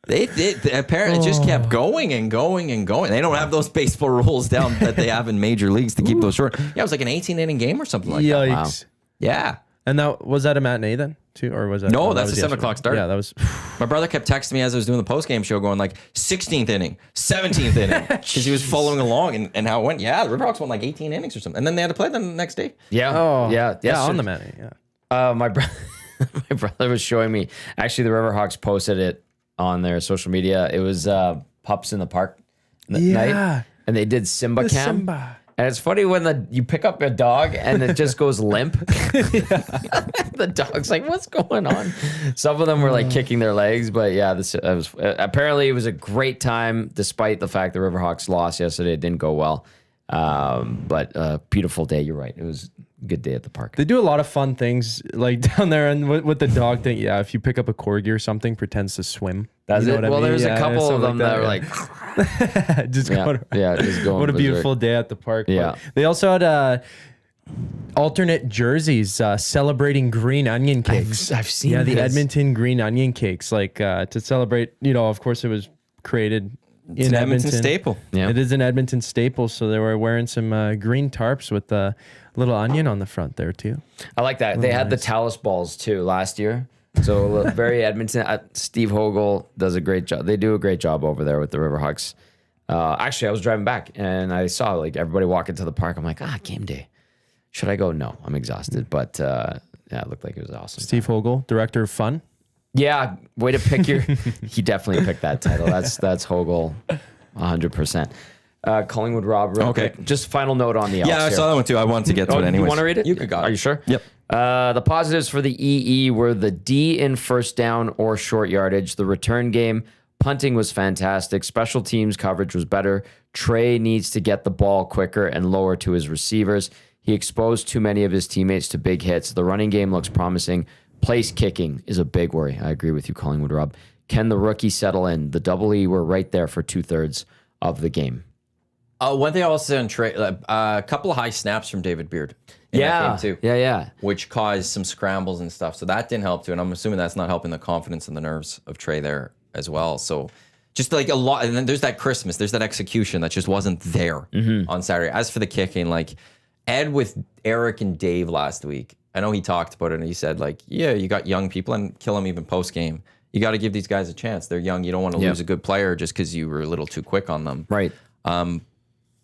They apparently just kept going and going and going. They don't have those baseball rules down that they have in major leagues to keep those short. Yeah, it was like an 18-inning game or something like that. Wow. Yeah. And was that a matinee then too, or was that? No, that's a 7 o'clock start. Yeah, that was. My brother kept texting me as I was doing the post game show, going like 16th inning, 17th inning, because he was following along and how it went. Yeah, the Riverhawks won like 18 innings or something, and then they had to play them the next day. Yeah, yeah, on the matinee. Yeah. My brother was showing me. Actually, the Riverhawks posted it on their social media. It was pups in the park night, and they did Simba Cam. Simba. And it's funny when you pick up a dog and it just goes limp. The dog's like, "What's going on?" Some of them were like kicking their legs, but yeah, apparently it was a great time, despite the fact the Riverhawks lost yesterday. It didn't go well, but beautiful day. You're right. It was a good day at the park. They do a lot of fun things like down there, and with the dog thing. Yeah, if you pick up a corgi or something, pretends to swim. That's it. Well, there's a couple of them that were like, just going. Just going. What a beautiful day at the park. Yeah. But they also had alternate jerseys celebrating green onion cakes. I've seen. Yeah, the Edmonton green onion cakes, like to celebrate. Of course, it was created It's an Edmonton staple. Yeah. It is an Edmonton staple. So they were wearing some green tarps with a little onion on the front there too. I like that. They had the Talus balls too last year. So very Edmonton. Steve Hogle does a great job. They do a great job over there with the Riverhawks. Actually, I was driving back and I saw like everybody walking to the park. I'm like, game day. Should I go? No, I'm exhausted. But it looked like it was awesome. Steve Hogle, director of fun. Yeah, way to pick he definitely picked that title. That's Hogle, 100%. Collingwood Rob, real quick. Just final note on the Elks. Yeah, I saw that one too. I wanted to get to it anyway. You want to read it? You could go. Are you sure? Yep. The positives for the EE were the D in first down or short yardage. The return game, punting was fantastic. Special teams coverage was better. Trey needs to get the ball quicker and lower to his receivers. He exposed too many of his teammates to big hits. The running game looks promising. Place kicking is a big worry. I agree with you, Collingwood Rob. Can the rookie settle in? The double E were right there for 2/3 of the game. One thing I also said on Trey, a couple of high snaps from David Beard in that game too. Yeah. Which caused some scrambles and stuff. So that didn't help too. And I'm assuming that's not helping the confidence and the nerves of Trey there as well. So just like a lot. And then there's that Christmas. There's that execution that just wasn't there on Saturday. As for the kicking, like Ed with Eric and Dave last week, I know he talked about it and he said like, yeah, you got young people and kill them even post game. You got to give these guys a chance. They're young. You don't want to lose a good player just because you were a little too quick on them. Right.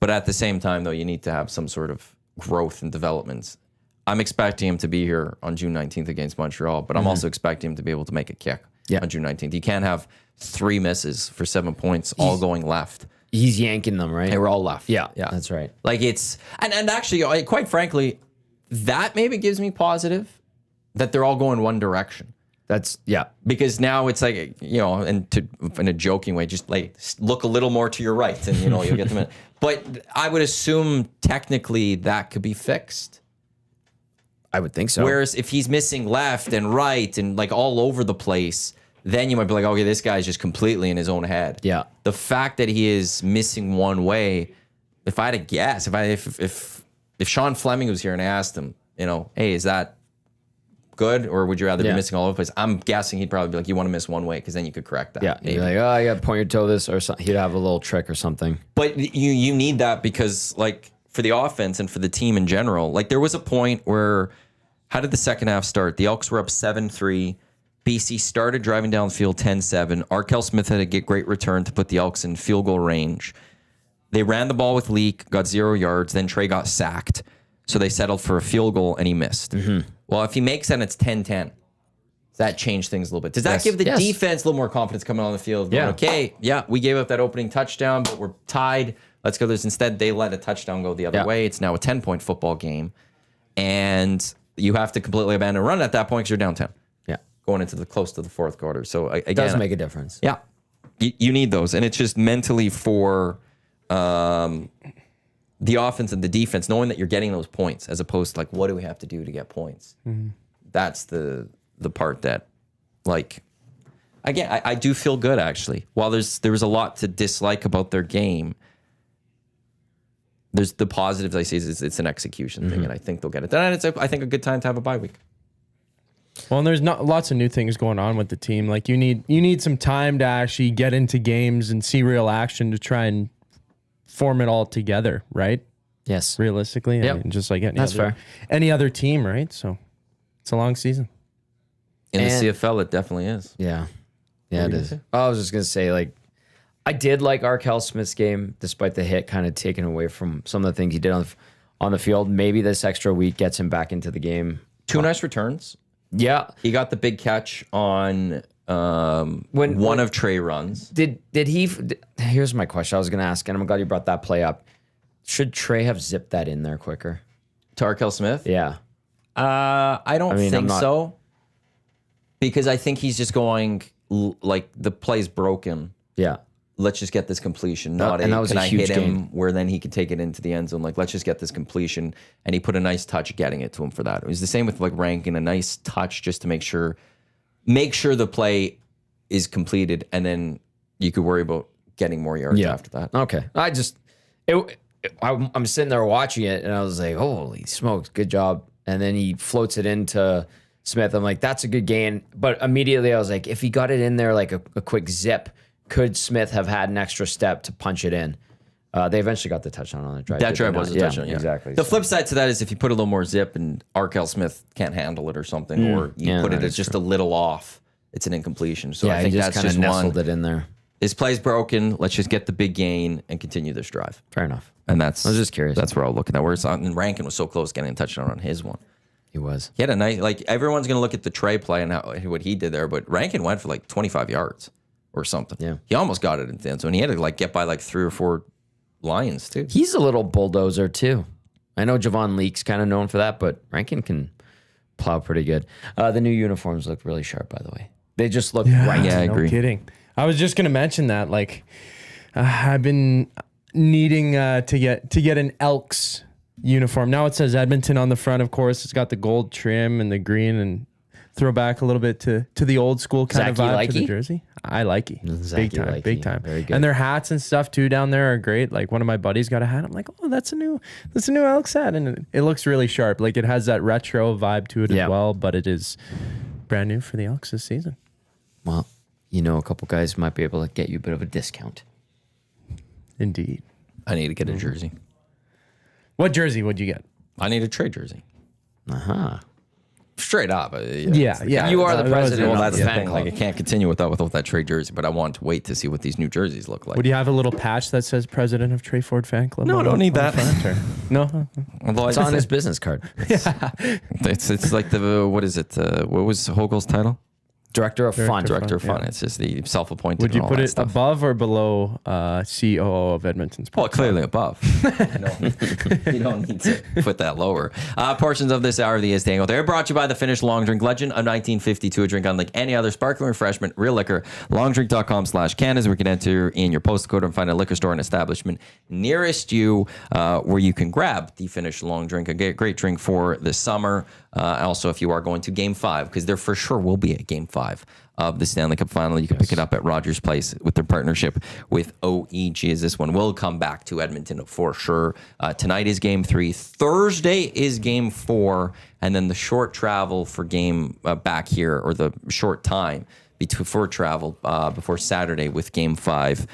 But at the same time, though, you need to have some sort of growth and developments. I'm expecting him to be here on June 19th against Montreal, but I'm also expecting him to be able to make a kick on June 19th. You can't have 3 misses for 7 points all going left. He's yanking them, right? They were all left. Yeah, that's right. Like it's, and actually, quite frankly, that maybe gives me positive that they're all going one direction. Because now it's like, and in a joking way, just like look a little more to your right and, you'll get them in. But I would assume technically that could be fixed. I would think so. Whereas if he's missing left and right and like all over the place, then you might be like, okay, this guy's just completely in his own head. Yeah. The fact that he is missing one way, if I had to guess, if Sean Fleming was here and I asked him, hey, is that good, or would you rather be missing all over the place? I'm guessing he'd probably be like, you want to miss one way because then you could correct that. Yeah, maybe. You're like, I got to point your toe this, or something. He'd have a little trick or something. But you need that because, like, for the offense and for the team in general, like there was a point where, how did the second half start? The Elks were up 7-3. BC started driving downfield 10-7. Arkell Smith had a great return to put the Elks in field goal range. They ran the ball with Leak, got 0 yards. Then Trey got sacked. So they settled for a field goal and he missed. Well, if he makes that, it's 10-10. That changed things a little bit. Does that give the defense a little more confidence coming on the field? Going, okay, we gave up that opening touchdown, but we're tied. Let's go. Instead, they let a touchdown go the other way. It's now a 10-point football game. And you have to completely abandon run at that point because you're down 10. Yeah. Going into close to the fourth quarter. So, again, it does make a difference. Yeah. You need those. And it's just mentally for the offense and the defense, knowing that you're getting those points as opposed to like, what do we have to do to get points? That's the part that, like, again, I do feel good actually. While there was a lot to dislike about their game, there's the positives I see is it's an execution thing, and I think they'll get it done. And it's I think a good time to have a bye week. Well, and there's not lots of new things going on with the team. Like you need some time to actually get into games and see real action to try and form it all together, right? Yes. Realistically, Yep. I mean, just like That's fair. any other team, right? So it's a long season. In the And- CFL, it definitely is. Yeah. Yeah, it you is. gonna say? I was just going to say, like, I did like Arkell Smith's game, despite the hit kind of taken away from some of the things he did on the field. Maybe this extra week gets him back into the game. 2 nice returns. Yeah. He got the big catch on When- one of Trey runs. Did he? Here's my question. I was going to ask, and I'm glad you brought that play up. Should Trey have zipped that in there quicker? Tarkel Smith? Yeah. I don't mean, I'm think not- so. Because I think he's just going, like, the play's broken. Yeah. Let's just get this completion. Not and a, that was can a I huge hit him gain. where then he could take it into the end zone. Like, let's just get this completion. And he put a nice touch getting it to him for that. It was the same with, like, Rankin, a nice touch just to make sure the play is completed, and then you could worry about getting more yards Yeah. after that. Okay. I'm sitting there watching it, and I was like, holy smokes, good job. And then he floats it into Smith. I'm like, that's a good gain. But immediately I was like, if he got it in there like a quick zip, could Smith have had an extra step to punch it in? They eventually got the touchdown on the drive. That did drive they was not? a touchdown, yeah. Exactly. The So- flip side to that is if you put a little more zip and Arkell Smith can't handle it or something, or you Yeah, put it that as is just a little off, it's an incompletion. So yeah, I think he just that's kind of just nestled one. it in there. His play's broken. Let's just get the big gain and continue this drive. Fair enough. And that's, I was just curious. That's where I was looking at. Where it's on, and Rankin was so close getting a touchdown on his one. He was. He had a nice, like, everyone's going to look at the Trey play and what he did there, but Rankin went for like 25 yards or something. Yeah. He almost got it in the end zone. He had to like get by like 3 or 4 Lions too. He's a little bulldozer too. I know Javon Leake's kind of known for that, but Rankin can plow pretty good. The new uniforms look really sharp, by the way. They just look right. Yeah, I no agree. kidding. I was just gonna mention that. Like, I've been needing to get an Elks uniform. Now it says Edmonton on the front. Of course, it's got the gold trim and the green, and throw back a little bit to the old school kind of Zach, you vibe to the likey? jersey. I like it. Zach, Big you time, big likey. time. Very good. And their hats and stuff too down there are great. Like one of my buddies got a hat. I'm like, oh, that's a new Elks hat, and it looks really sharp. Like it has that retro vibe to it Yeah. as well, but it is brand new for the Elks this season. Well, you know, a couple guys might be able to get you a bit of a discount. Indeed. I need to get a jersey. What jersey would you get? I need a Trey jersey. Uh-huh. Straight up. Yeah. You are the That was president it. Well, of that's the the fan thing. club. Like, I can't continue without that Trey jersey, but I want to wait to see what these new jerseys look like. Would you have a little patch that says President of Trey Ford Fan Club? No, on don't need on the that. front, or- No? Although It's on his business card. it's like the, what is it? What was Hogel's title? Director of Fun. Director of Fun, Fun. yeah. It's just the self-appointed. Would you and all put that it stuff. above or below COO of Edmonton's? Well, clearly above. You don't need to put that lower. Portions of this hour of the EST Hangout. They're brought to you by the Finnish Long Drink Legend of 1952. A drink unlike any other sparkling refreshment, real liquor. Longdrink.com/Canada, where you can enter in your postal code and find a liquor store and establishment nearest you where you can grab the Finnish Long Drink. A great drink for the summer. Also, if you are going to Game 5, because there for sure will be a Game 5 of the Stanley Cup final. You can pick it up at Rogers Place with their partnership with OEG, as this one will come back to Edmonton for sure. Tonight is Game 3. Thursday is Game 4. And then the short travel for game back here, or the short time before travel before Saturday with Game 5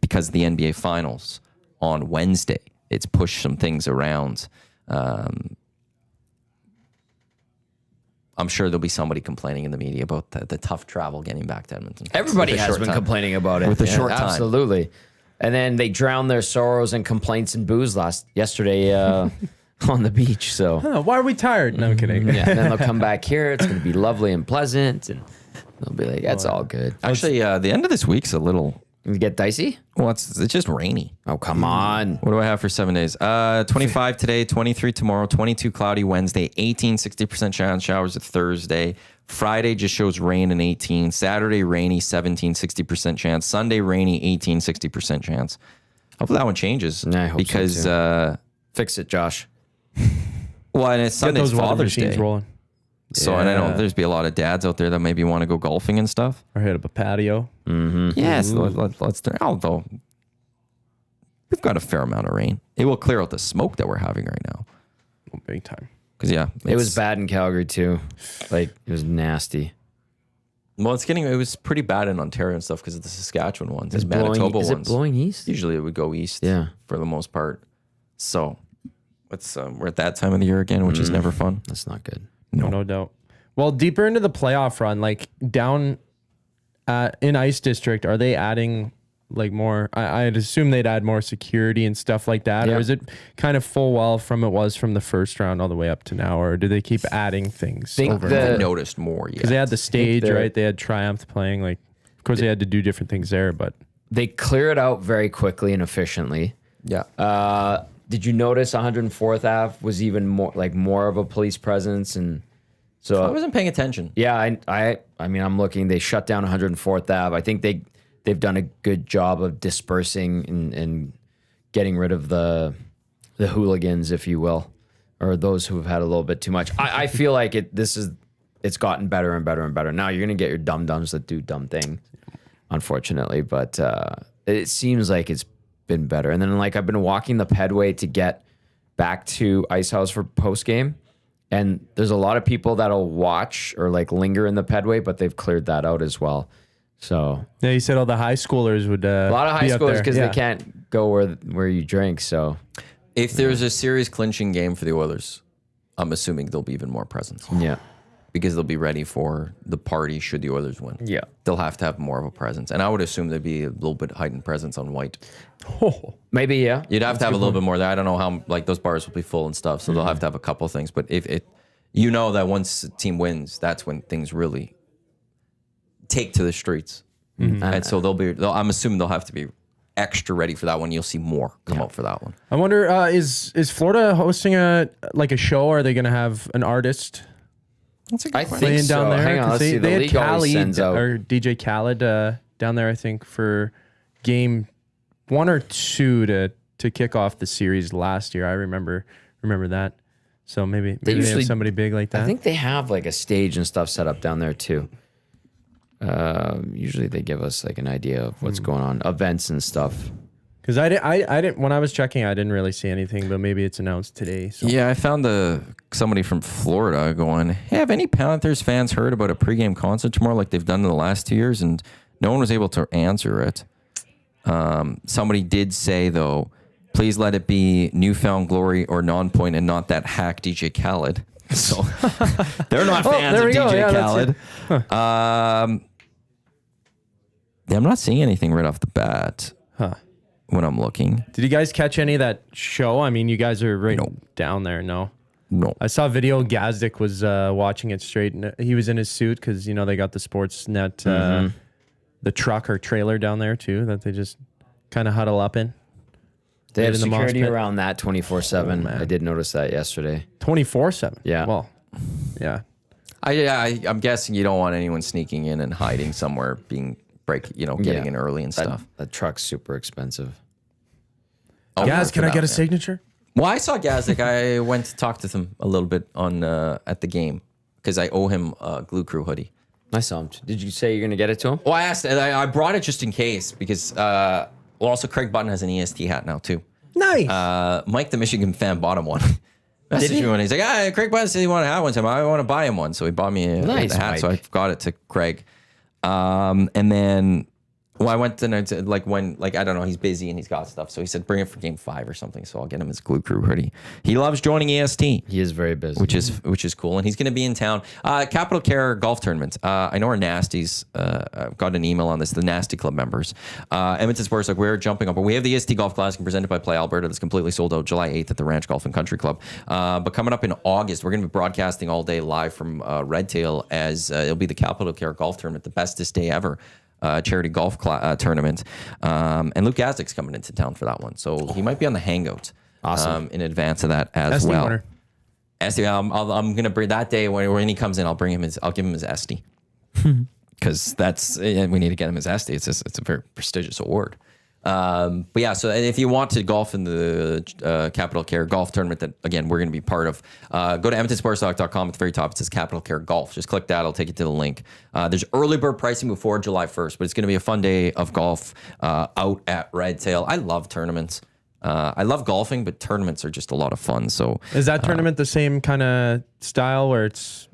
because of the NBA Finals on Wednesday. It's pushed some things around. I'm sure there'll be somebody complaining in the media about the tough travel getting back to Edmonton. Everybody With a has short been time. complaining about it. With a short time. Absolutely. And then they drowned their sorrows and complaints in booze yesterday on the beach. So Oh, why are we tired? No, I'm kidding. yeah, and then they'll come back here. It's going to be lovely and pleasant, and they'll be like, "That's all good." Actually, the end of this week's a little. You get dicey. Well, it's just rainy. Oh, come on. What do I have for 7 days? 25 today, 23 tomorrow, 22 cloudy Wednesday, 18 60% chance showers at Thursday. Friday just shows rain and 18. Saturday rainy, 17 60% chance. Sunday rainy, 18 60% chance. Hopefully that one changes Yeah, I hope so, because too. Fix it, Josh. well, and it's Get Sunday's those weather Father's machines Day. rolling. So and I know Yeah. there's be a lot of dads out there that maybe want to go golfing and stuff. Or hit up a patio. Yes, let's do. Although we've got a fair amount of rain, it will clear out the smoke that we're having right now. Oh, big time. Because It was bad in Calgary too. Like it was nasty. Well, it was pretty bad in Ontario and stuff because of the Saskatchewan ones and Manitoba ones. Is it blowing east? Usually it would go east. Yeah. For the most part. So we're at that time of the year again, which is never fun. That's not good. No doubt. Well, deeper into the playoff run, like down in Ice District, are they adding like more? I'd assume they'd add more security and stuff like that. Yeah. Or is it kind of full well from the first round all the way up to now? Or do they keep adding things? Think over I the- haven't noticed more yet. because they had the stage, they're- right? They had Triumph playing. Like, of course, they had to do different things there, but They clear it out very quickly and efficiently. Yeah. Did you notice 104th Ave was even more of a police presence? And so I wasn't paying attention. yeah, I mean, I'm looking. They shut down 104th Ave. I think they've done a good job of dispersing and getting rid of the hooligans, if you will, or those who have had a little bit too much. I feel like it's gotten better and better and better. Now you're gonna get your dum-dums that do dumb things, unfortunately, but it seems like it's been better. And then like I've been walking the pedway to get back to Ice House for post game. And there's a lot of people that'll watch or like linger in the pedway, but they've cleared that out as well. So yeah, you said all the high schoolers would. a lot of high be up schoolers there. because Yeah. they can't go where you drink. So If there's a serious clinching game for the Oilers, I'm assuming there'll be even more presence yeah, because they'll be ready for the party should the Oilers win. yeah. They'll have to have more of a presence. And I would assume there'd be a little bit heightened presence on white. Maybe yeah. You'd have to have a little bit more there. I don't know how, like, those bars will be full and stuff, so they'll have to have a couple of things. But if it, you know that once a team wins, that's when things really take to the streets. And so I'm assuming they'll have to be extra ready for that one. You'll see more come out for that one. I wonder, is Florida hosting a show? Are they going to have an artist I playing think so. down there? Hang on, 'Cause let's see. they The had league always Khaled sends out. or DJ Khaled down there, I think, for game 1 or 2 to kick off the series last year. I remember that. So maybe they usually- have somebody big like that. I think they have like a stage and stuff set up down there too. Usually they give us like an idea of what's going on, events and stuff. because I didn't when I was checking, I didn't really see anything, but maybe it's announced today. So. Yeah, I found somebody from Florida going, hey, have any Panthers fans heard about a pregame concert tomorrow like they've done in the last 2 years? And no one was able to answer it. Somebody did say, though, please let it be Newfound Glory or Non-Point and not that hack DJ Khaled. So they're not fans there of we go. DJ Yeah, that's Khaled. Yeah, I'm not seeing anything right off the bat when I'm looking. Did you guys catch any of that show? I mean, you guys are right down there. No. No. I saw a video. Gazdic was watching it straight, and he was in his suit because they got the Sportsnet, the truck or trailer down there too that they just kind of huddle up in. They have in the mosh security pit. around that 24/7. I did notice that yesterday. 24/7. Yeah. Well, yeah. I'm guessing you don't want anyone sneaking in and hiding somewhere, getting in early and stuff. That truck's super expensive. Oh, Gaz, can I get a signature? signature? Well, I saw Gazdic. I went to talk to him a little bit at the game because I owe him a Glue Crew hoodie. I saw him. Did you say you're gonna get it to him? Well, I asked. I brought it just in case because. Also Craig Button has an EST hat now too. Nice. Mike, the Michigan fan, bought him one. Messaged me one. He's like, Craig Button said he wanted to have one. So I want to buy him one. So he bought me a Nice, hat. Mike. So I got it to Craig. And then. Well, I went to I don't know, he's busy and he's got stuff. So he said, bring it for game 5 or something. So I'll get him his Glue Crew hoodie. He loves joining EST. He is very busy. Which is cool. And he's going to be in town. Capital Care Golf Tournament. I know our Nasties got an email on this, the Nasty Club members. Edmonton Sports, we're jumping up. But we have the EST Golf Classic presented by Play Alberta that's completely sold out July 8th at the Ranch Golf and Country Club. But coming up in August, we're going to be broadcasting all day live from Redtail as it'll be the Capital Care Golf Tournament, the bestest day ever. Charity golf tournament. And Luke Gazdic's coming into town for that one. So he might be on the Hangout Awesome. in advance of that as SD well. winner. SD, I'm going to bring that day when he comes in, I'll give him his SD. Because we need to get him his SD. It's a very prestigious award. But yeah, so if you want to golf in the Capital Care Golf Tournament that, again, we're going to be part of, go to EdmontonSportsTalk.com. At the very top, it says Capital Care Golf. Just click that. It'll take you to the link. There's early bird pricing before July 1st, but it's going to be a fun day of golf out at Redtail. I love tournaments. I love golfing, but tournaments are just a lot of fun. So Is that tournament the same kind of style where it's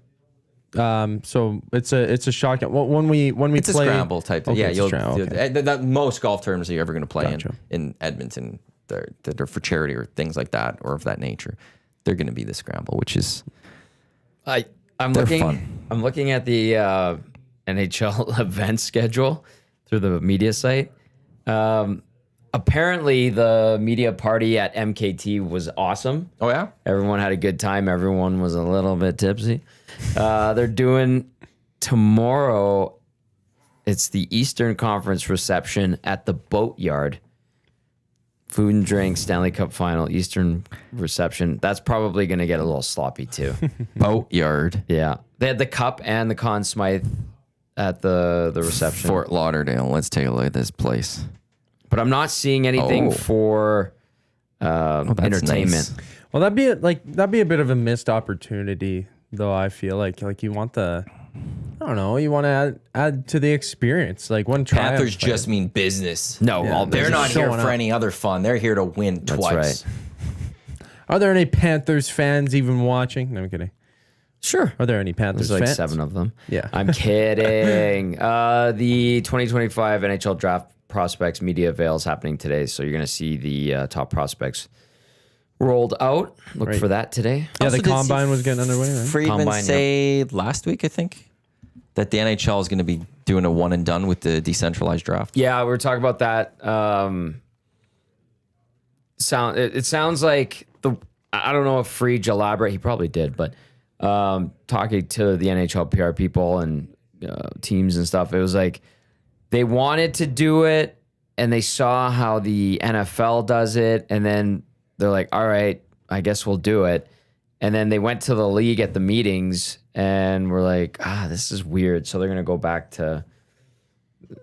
so it's a shot count? Well, when we it's play a scramble type. Okay, Yeah, it's a scramble, okay. that most golf tournaments you're ever going to play Gotcha. in Edmonton that are for charity or things like that or of that nature, they're going to be the scramble, which is I'm They're looking. fun. I'm looking at the NHL event schedule through the media site. Apparently, the media party at MKT was awesome. oh yeah. Everyone had a good time. Everyone was a little bit tipsy. They're doing tomorrow. It's the Eastern Conference reception at the Boatyard. Food and drink, Stanley Cup final, Eastern reception. That's probably going to get a little sloppy too. Boatyard, Yeah. They had the cup and the Conn Smythe at the reception. Fort Lauderdale. Let's take a look at this place. But I'm not seeing anything Oh. for That's entertainment. nice. Well, that'd be a bit of a missed opportunity, though. I feel like you want I don't know, you want to add to the experience. Like one triumph. Panthers just mean business. No, Yeah, all They're business. not here showing for up. any other fun. They're here to win twice. right. Are there any Panthers fans even watching? No, I'm kidding. Sure. Are there any Panthers There's like fans? 7 of them. Yeah. I'm kidding. The 2025 NHL Draft Prospects Media Avail is happening today, so you're going to see the top prospects rolled out. Look Right. for that today. Yeah, Also, the did combine see was getting underway, right? Friedman Combine, say last week, I think, that the NHL is going to be doing a one and done with the decentralized draft. Yeah, we were talking about that. It sounds like I don't know if Friedge elaborate. He probably did, but talking to the NHL PR people and teams and stuff, it was like they wanted to do it and they saw how the NFL does it, and then they're like, "All right, I guess we'll do it." And then they went to the league at the meetings and were like, this is weird. So they're going to go back to,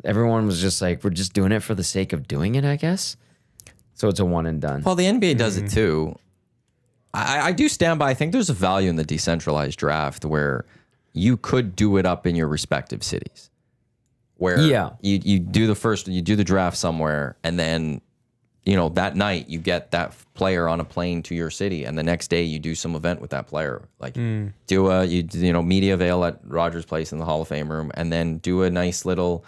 everyone was just like, we're just doing it for the sake of doing it, I guess. So it's a one and done. Well, the NBA does it too. I do stand by. I think there's a value in the decentralized draft where you could do it up in your respective cities. Where Yeah. you do the draft somewhere, and then that night you get that player on a plane to your city, and the next day you do some event with that player, like do a media avail at Rogers Place in the Hall of Fame room, and then do a nice little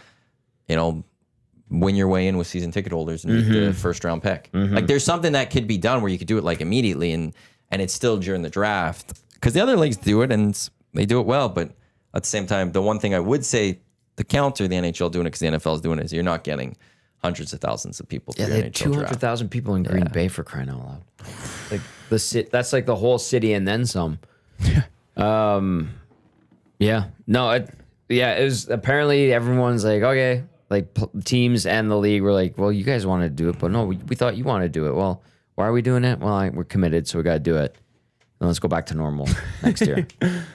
win your way in with season ticket holders and meet the first round pick. Like there's something that could be done where you could do it like immediately, and it's still during the draft, because the other leagues do it and they do it well, but at the same time, the one thing I would say to counter the NHL doing it, because the NFL is doing it, is you're not getting hundreds of thousands of people. Yeah, through they the had NHL draft. 200,000 people in Green Bay, for crying out loud. Like that's like the whole city and then some. Yeah. No, it was apparently everyone's like, okay, like teams and the league were like, well, you guys wanted to do it, but no, we thought you wanted to do it. Well, why are we doing it? Well, we're committed, so we got to do it. And let's go back to normal next year.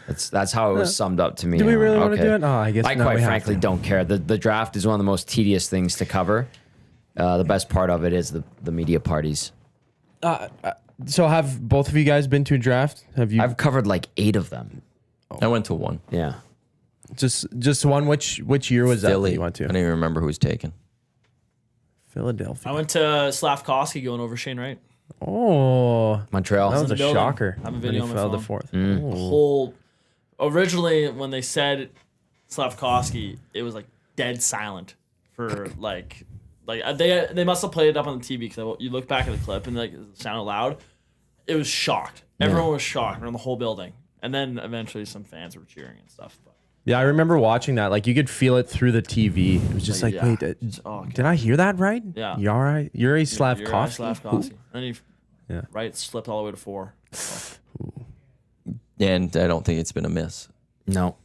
That's how it was summed up to me. Do we I'm really like, want to do it? Oh, I guess I no, quite we have frankly to. don't care. The draft is one of the most tedious things to cover. The best part of it is the media parties. So have both of you guys been to a draft? Have you I've covered like 8 of them. I went to one. Yeah. just one? Which year was that Philly. you went I to? don't even remember who was taken. Philadelphia. I went to Slavkovsky going over Shane Wright. Oh, Montreal. that was a building. shocker. I have a when video he on my fell to phone. fourth. Mm. Whole originally when they said Slavkovsky, it was like dead silent for like they must have played it up on the TV, because you look back at the clip and like it sounded loud. It was shocked. Everyone was shocked around the whole building, and then eventually some fans were cheering and stuff. But Yeah, I remember watching that. Like you could feel it through the TV. It was just like, Yeah. wait, Oh, did I hear that right? Yeah. You all right? Yuri Yuri Slavkovsky. Slavkovsky. And he Yeah. Wright slipped all the way to 4. And I don't think it's been a miss. No.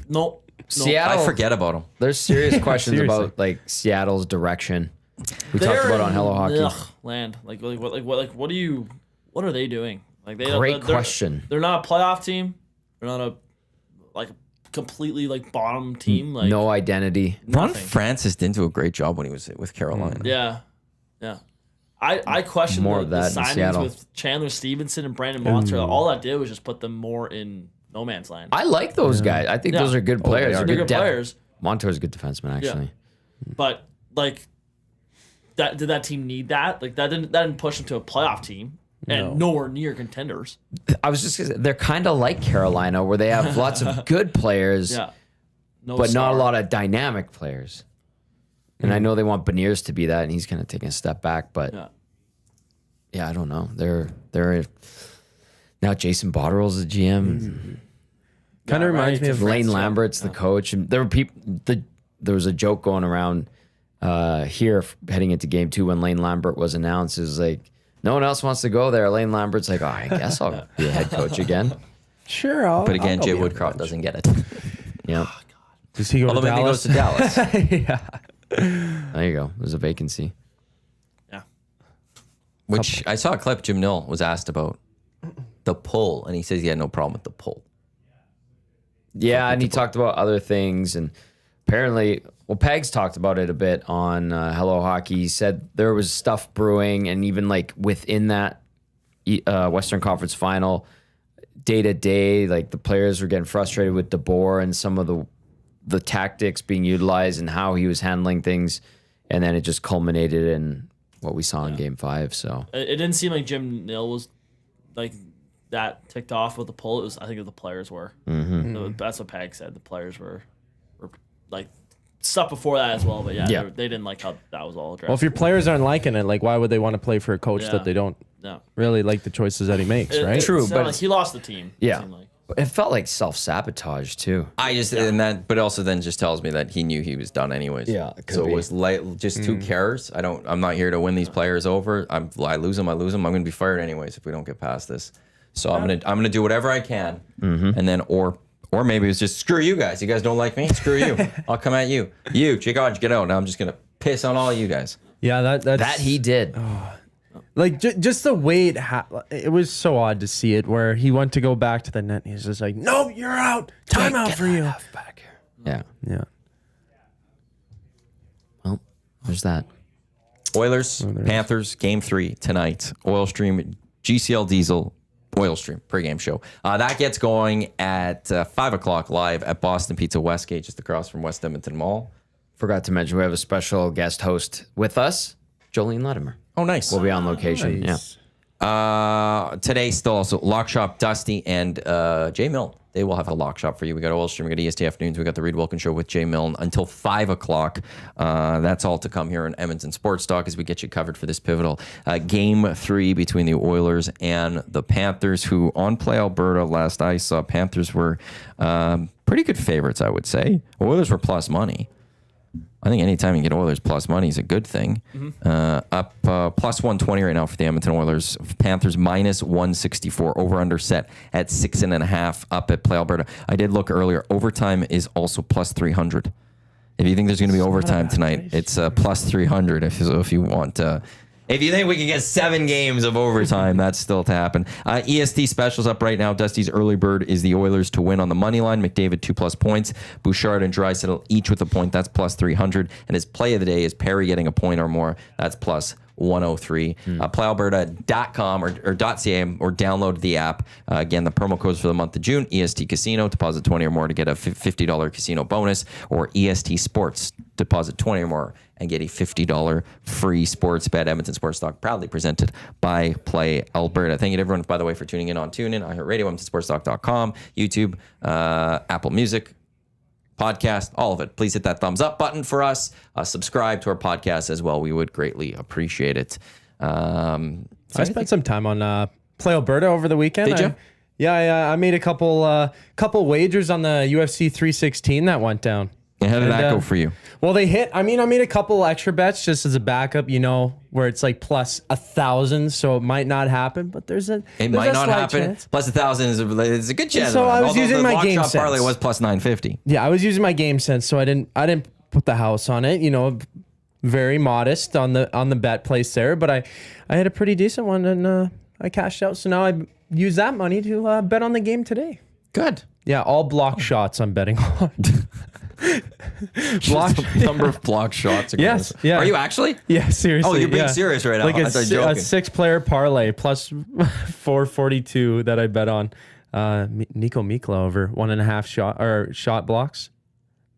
Nope. Seattle. I forget about him. There's serious questions Seriously. about like Seattle's direction. We talked about it on Hello Hockey. Land. What are they doing? Like Great they're- question. They're not a playoff team. They're not a completely bottom team. Like No identity. Ron nothing. Francis didn't do a great job when he was with Carolina. Yeah. I question More the of that in signings Seattle. with Chandler Stevenson and Brandon Montreal. All that did was just put them more in no man's land. I like those guys. I think Yeah. those are good players. They're good players. Montour's a good defenseman, actually. But like did that team need that? Like that didn't push them to a playoff team and nowhere near contenders. I was just gonna say, they're kind of like Carolina, where they have lots of good players, Yeah, but not a lot of dynamic players. And I know they want Beniers to be that, and he's kind of taking a step back. But yeah, I don't know. They're now Jason Botterill's the GM. Kind of reminds me of Lane Lambert's the coach, and there were people. There was a joke going around here heading into Game 2 when Lane Lambert was announced. It was like no one else wants to go there. Lane Lambert's like, oh, I guess I'll be a head coach again. Sure, But again, Jay Woodcroft doesn't get it. Yeah, Does he go Although to maybe he goes Dallas? to Dallas. Yeah. there you go. There's a vacancy. Yeah. Which I saw a clip. Jim Nill was asked about the pull, and he says he had no problem with the pull. Yeah, and he talked about other things, and apparently, Pegs talked about it a bit on Hello Hockey. He said there was stuff brewing, and even like within that Western Conference Final, day to day, like the players were getting frustrated with DeBoer and some of the tactics being utilized and how he was handling things, and then it just culminated in what we saw in Game 5. So It didn't seem like Jim Nill was like that ticked off with the pull. It was, I think, the players were. That's what Peg said. The players were like stuff before that as well. But yeah. They didn't like how that was all addressed. Well, if your players aren't liking it, like, why would they want to play for a coach that they don't really like the choices that he makes, right? True, It sounded but like he lost the team. yeah, It seemed like. it felt like self-sabotage too. I just and that, but also then just tells me that he knew he was done anyways. Yeah, it could so be. it was like just who cares? I'm not here to win these players over. I lose them. I'm going to be fired anyways if we don't get past this. So I'm gonna do whatever I can, and then or maybe it's just screw you guys. You guys don't like me. Screw you. I'll come at you. You, Chigodge, get out. Now I'm just gonna piss on all you guys. Yeah, that's That he did. like just the way it was so odd to see it where he went to go back to the net and he's just like, no, you're out. Time out for you. Back here. Yeah. Yeah. Well, there's that. Oilers, Panthers, Game 3 tonight. Oil Stream, GCL Diesel, Oil Stream pregame show. That gets going at 5 o'clock live at Boston Pizza Westgate, just across from West Edmonton Mall. Forgot to mention we have a special guest host with us, Jolene Latimer. Oh, nice. We'll be on location. Nice. Today, still also Lock Shop, Dusty, and Jay Milne. They will have a lock shop for you. We got Oil Stream, we got EST Afternoons, we got the Reed Wilkins Show with Jay Milne until 5 o'clock. That's all to come here in Edmonton Sports Talk as we get you covered for this pivotal Game 3 between the Oilers and the Panthers, who on Play Alberta last I saw, Panthers were pretty good favorites, I would say. Oilers were plus money. I think anytime you get Oilers plus money is a good thing. Up plus 120 right now for the Edmonton Oilers. Panthers minus 164. Over under set at 6.5 up at Play Alberta. I did look earlier. Overtime is also plus 300. If you think there's going to be overtime tonight, it's plus 300 if you want. If you think we can get 7 games of overtime, that's still to happen. EST specials up right now. Dusty's early bird is the Oilers to win on the money line. McDavid 2+ points. Bouchard and Draisaitl each with a point. That's plus 300. And his play of the day is Perry getting a point or more. That's plus 103. PlayAlberta.com or .ca or download the app. Again, the promo codes for the month of June. EST Casino. Deposit 20 or more to get a $50 casino bonus. Or EST Sports. Deposit 20 or more and get a $50 free sports bet. Edmonton Sports Talk, proudly presented by Play Alberta. Thank you to everyone, by the way, for tuning in on TuneIn, iHeartRadio, EdmontonSportsTalk.com, YouTube, Apple Music, podcast, all of it. Please hit that thumbs up button for us. Subscribe to our podcast as well. We would greatly appreciate it. I spent some time on Play Alberta over the weekend. Did you? Yeah, I made a couple wagers on the UFC 316 that went down. And how did that go for you? Well, they hit. I made a couple extra bets just as a backup, where it's like plus 1,000, so it might not happen. But there's a Might not slight happen. chance. Plus 1,000 is a good chance. So I was Although using the my lock game shop parlay sense. was plus 950. Yeah, I was using my game sense, so I didn't put the house on it. Very modest on the bet place there, but I had a pretty decent one and I cashed out. So now I use that money to bet on the game today. Good. Yeah, all block shots I'm betting on. Number of block shots. Yes, yeah. Are you actually? Yeah, seriously. Oh, you're being yeah. serious right now. Like I thought you were a joking. 6-player parlay plus 442 that I bet on. Nico Mikla over 1.5 shot blocks.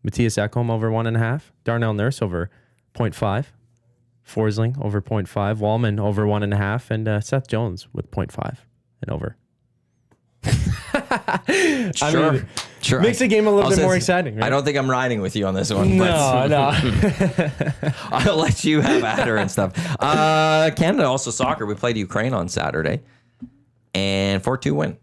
Matthias Ekholm over 1.5. Darnell Nurse over 0.5. Forsling over 0.5, Wallman over 1.5, and Seth Jones with 0.5 and over. Sure. Sure. Makes the game a little bit more exciting, right? I don't think I'm riding with you on this one. No. I'll let you have at her and stuff. Canada, also soccer. We played Ukraine on Saturday. And 4-2 win.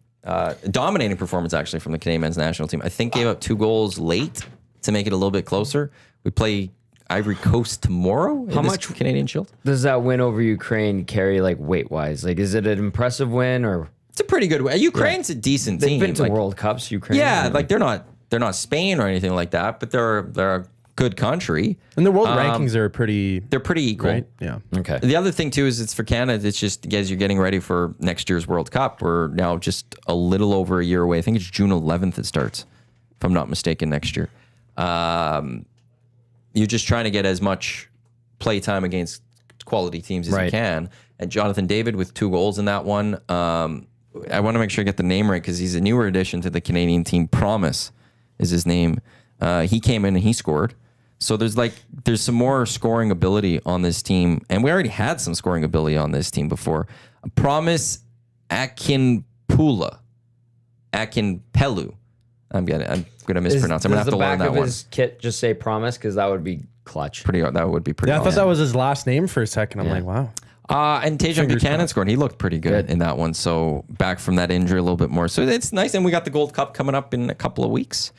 Dominating performance, actually, from the Canadian men's national team. I think gave up 2 goals late to make it a little bit closer. We play Ivory Coast tomorrow. How much Canadian Shield? Does that win over Ukraine carry, like, weight-wise? Like, is it an impressive win, or... It's a pretty good win. Ukraine's a decent team. They've been to World Cups, Ukraine. Yeah, like they're not Spain or anything like that, but they're a good country. And the world rankings are pretty equal. right. Yeah. Okay. The other thing too is it's for Canada. It's just as you're getting ready for next year's World Cup. We're now just a little over a year away. I think it's June 11th it starts, if I'm not mistaken, next year. You're just trying to get as much play time against quality teams as you can. And Jonathan David with 2 goals in that one. I want to make sure I get the name right because he's a newer addition to the Canadian team. Promise is his name. He came in and he scored. So there's some more scoring ability on this team. And we already had some scoring ability on this team before. Promise Akinpelu. I'm gonna mispronounce. I'm gonna have to learn that one. Does the back of his kit just say Promise? Because that would be clutch. That would be pretty. Yeah, I thought awesome. that was his last name for a second. I'm like, wow. And Tajon Buchanan scored. He looked pretty good in that one. So back from that injury a little bit more. So it's nice. And we got the Gold Cup coming up in a couple of weeks.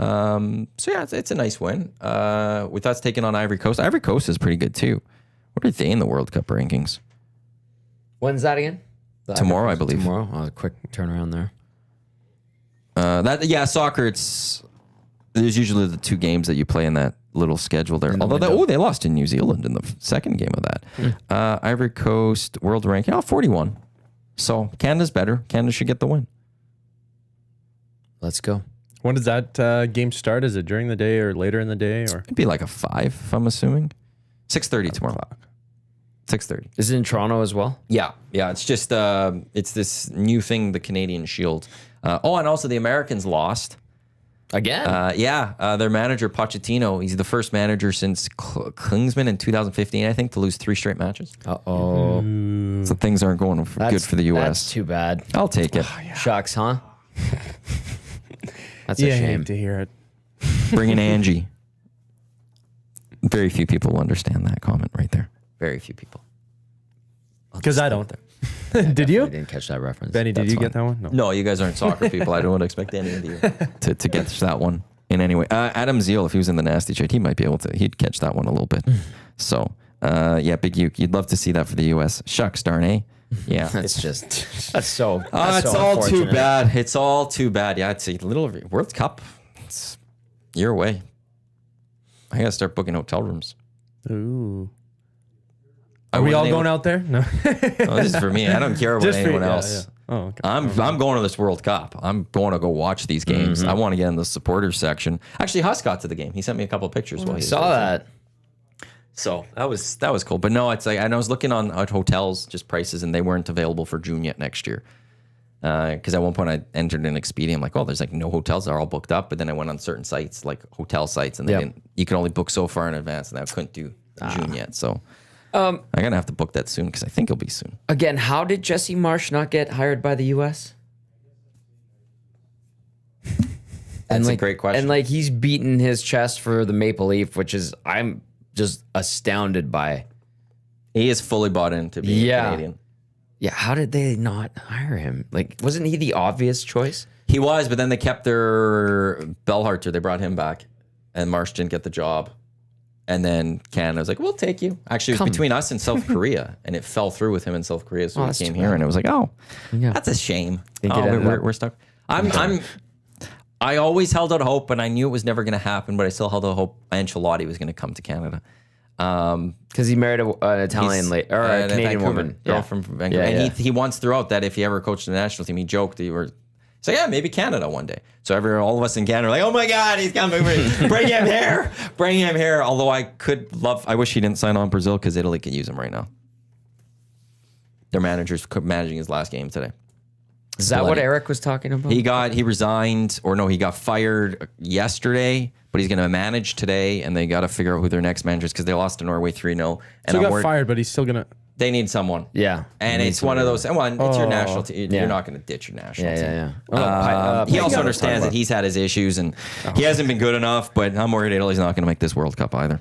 So yeah, it's a nice win. With us taking on Ivory Coast. Ivory Coast is pretty good too. What are they in the World Cup rankings? When's that again? Tomorrow, I believe. Tomorrow. Oh, a quick turnaround there. Soccer. There's usually the 2 games that you play in that little schedule there. Although they lost in New Zealand in the second game of that. Ivory Coast world ranking 41. So Canada's better. Canada should get the win. Let's go. When does that game start? Is it during the day or later in the day? Or It'd be like a 5, if I'm assuming. 6:30 tomorrow. 6:30. Is it in Toronto as well? Yeah. It's just it's this new thing, the Canadian Shield. And also the Americans lost. Again? Their manager, Pochettino, he's the first manager since Klinsmann in 2015, I think, to lose 3 straight matches. Uh-oh. So things aren't going good for the U.S. That's too bad. I'll take it. Shucks, huh? That's a I shame. hate to hear it. Bring in Angie. Very few people will understand that comment right there. Very few people. Because I don't. Did I you? didn't catch that reference. Benny, did That's you fine. get that one? No, you guys aren't soccer people. I don't expect any of you to get that one in any way. Adam Zeal, if he was in the nasty chat, he might be able to. He'd catch that one a little bit. So, Big Uke, you'd love to see that for the U.S. Shucks, darn, eh? Yeah. That's so. It's so all too unfortunate. bad. It's all too bad. Yeah, it's a little World Cup. It's your way. I gotta start booking hotel rooms. Ooh. Are we all going out there? No. Oh, this is for me. I don't care about Just for you, anyone yeah, else. yeah. Oh, okay. I'm going to this World Cup. I'm going to go watch these games. I want to get in the supporters section. Actually, Huss got to the game. He sent me a couple of pictures while he was Saw there. that. So that was cool. But no, it's like, and I was looking at hotels, just prices, and they weren't available for June yet next year. Because at one point I entered an Expedia. I'm like, oh, there's like no hotels. They're all booked up. But then I went on certain sites, like hotel sites, and you can only book so far in advance, and I couldn't do June yet. So I'm gonna have to book that soon because I think it'll be soon. Again, how did Jesse Marsh not get hired by the U.S.? That's a great question. And like he's beaten his chest for the Maple Leaf, which is I'm just astounded by. He is fully bought into being Canadian. Yeah, how did they not hire him? Like, wasn't he the obvious choice? He was, but then they kept their Bellharter. They brought him back, and Marsh didn't get the job. And then Canada was like, we'll take you. Actually, it was between us and South Korea, and it fell through with him in South Korea. So he came here, and it was like, that's a shame. We're stuck. I always held out hope, and I knew it was never going to happen, but I still held out hope Ancelotti was going to come to Canada. Because he married an Italian lady or a Canadian woman, girl from Vancouver. And he once threw out that if he ever coached the national team, he joked that so maybe Canada one day. So all of us in Canada are like, oh my God, he's coming. Bring him here. Although I wish he didn't sign on Brazil because Italy could use him right now. Their manager's managing his last game today. Is that what Bloody. Eric was talking about? He resigned, or no, he got fired yesterday, but he's going to manage today, and they got to figure out who their next manager is because they lost to Norway 3-0. And So he I'm got worried fired, but he's still gonna. they need someone. Yeah. And He it's needs one of somebody. those, it's your national team. Yeah. You're not going to ditch your national Yeah, team. yeah, yeah. He also Peggy understands talked that he's had his issues, and he hasn't been good enough, but I'm worried Italy's not going to make this World Cup either.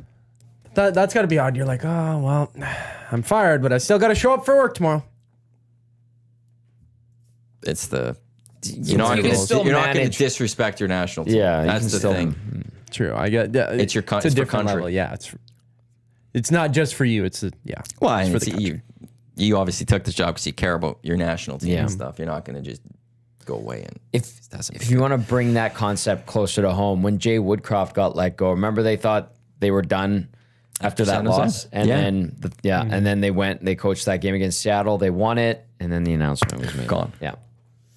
That's got to be odd. You're like, oh well, I'm fired, but I still got to show up for work tomorrow. It's the... You're not can going still to manage. disrespect your national team. Yeah, you That's can the still- thing. True. I get. Yeah, It's your it's a it's for different country. level. Yeah, it's not just for you. It's yeah. Well, it's and for it's, the country. you obviously took this job because you care about your national team Yeah. and stuff. You're not going to just go away and If you want to bring that concept closer to home, when Jay Woodcroft got let go, remember they thought they were done after that San Jose. loss, and Yeah. then and then they coached that game against Seattle. They won it, and then the announcement was made. Gone. Yeah.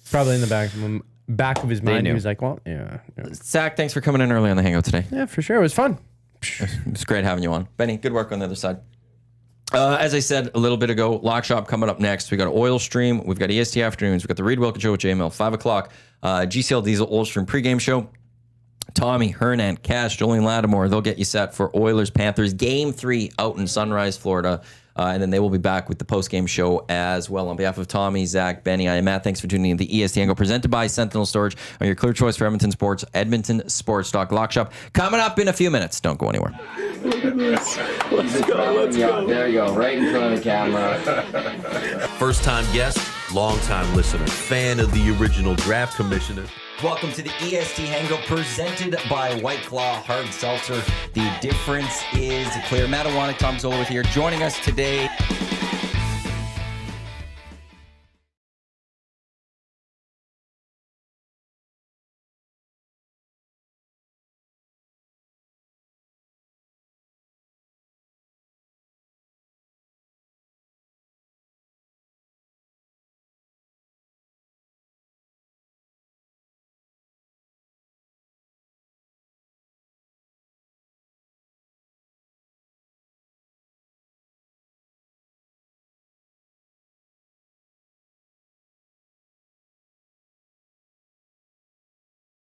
Probably in the back of his mind, knew. he was like, well, yeah, Zach, thanks for coming in early on the Hangout today. yeah, for sure. It was fun. It's great having you on. Benny, good work on the other side. As I said a little bit ago, Lock Shop coming up next. We got Oil Stream. We've got EST Afternoons. We've got the Reed Wilkins Show with JML, 5 o'clock. GCL Diesel Oil Stream pregame show. Tommy, Hernan, Cash, Julian Lattimore, they'll get you set for Oilers Panthers Game 3 out in Sunrise, Florida. And then they will be back with the post-game show as well. On behalf of Tommy, Zach, Benny, I am Matt. Thanks for tuning in to the EST Hangout presented by Sentinel Storage on your clear choice for Edmonton Sports, Edmonton Sports Stock Lock Shop. Coming up in a few minutes. Don't go anywhere. Let's go. There you go, right in front of the camera. First-time guest, long-time listener, fan of the original draft commissioner. Welcome to the EST Hangout presented by White Claw Hard Seltzer. The difference is clear. Matt Iwanyk, Tom Zola with here. Joining us today,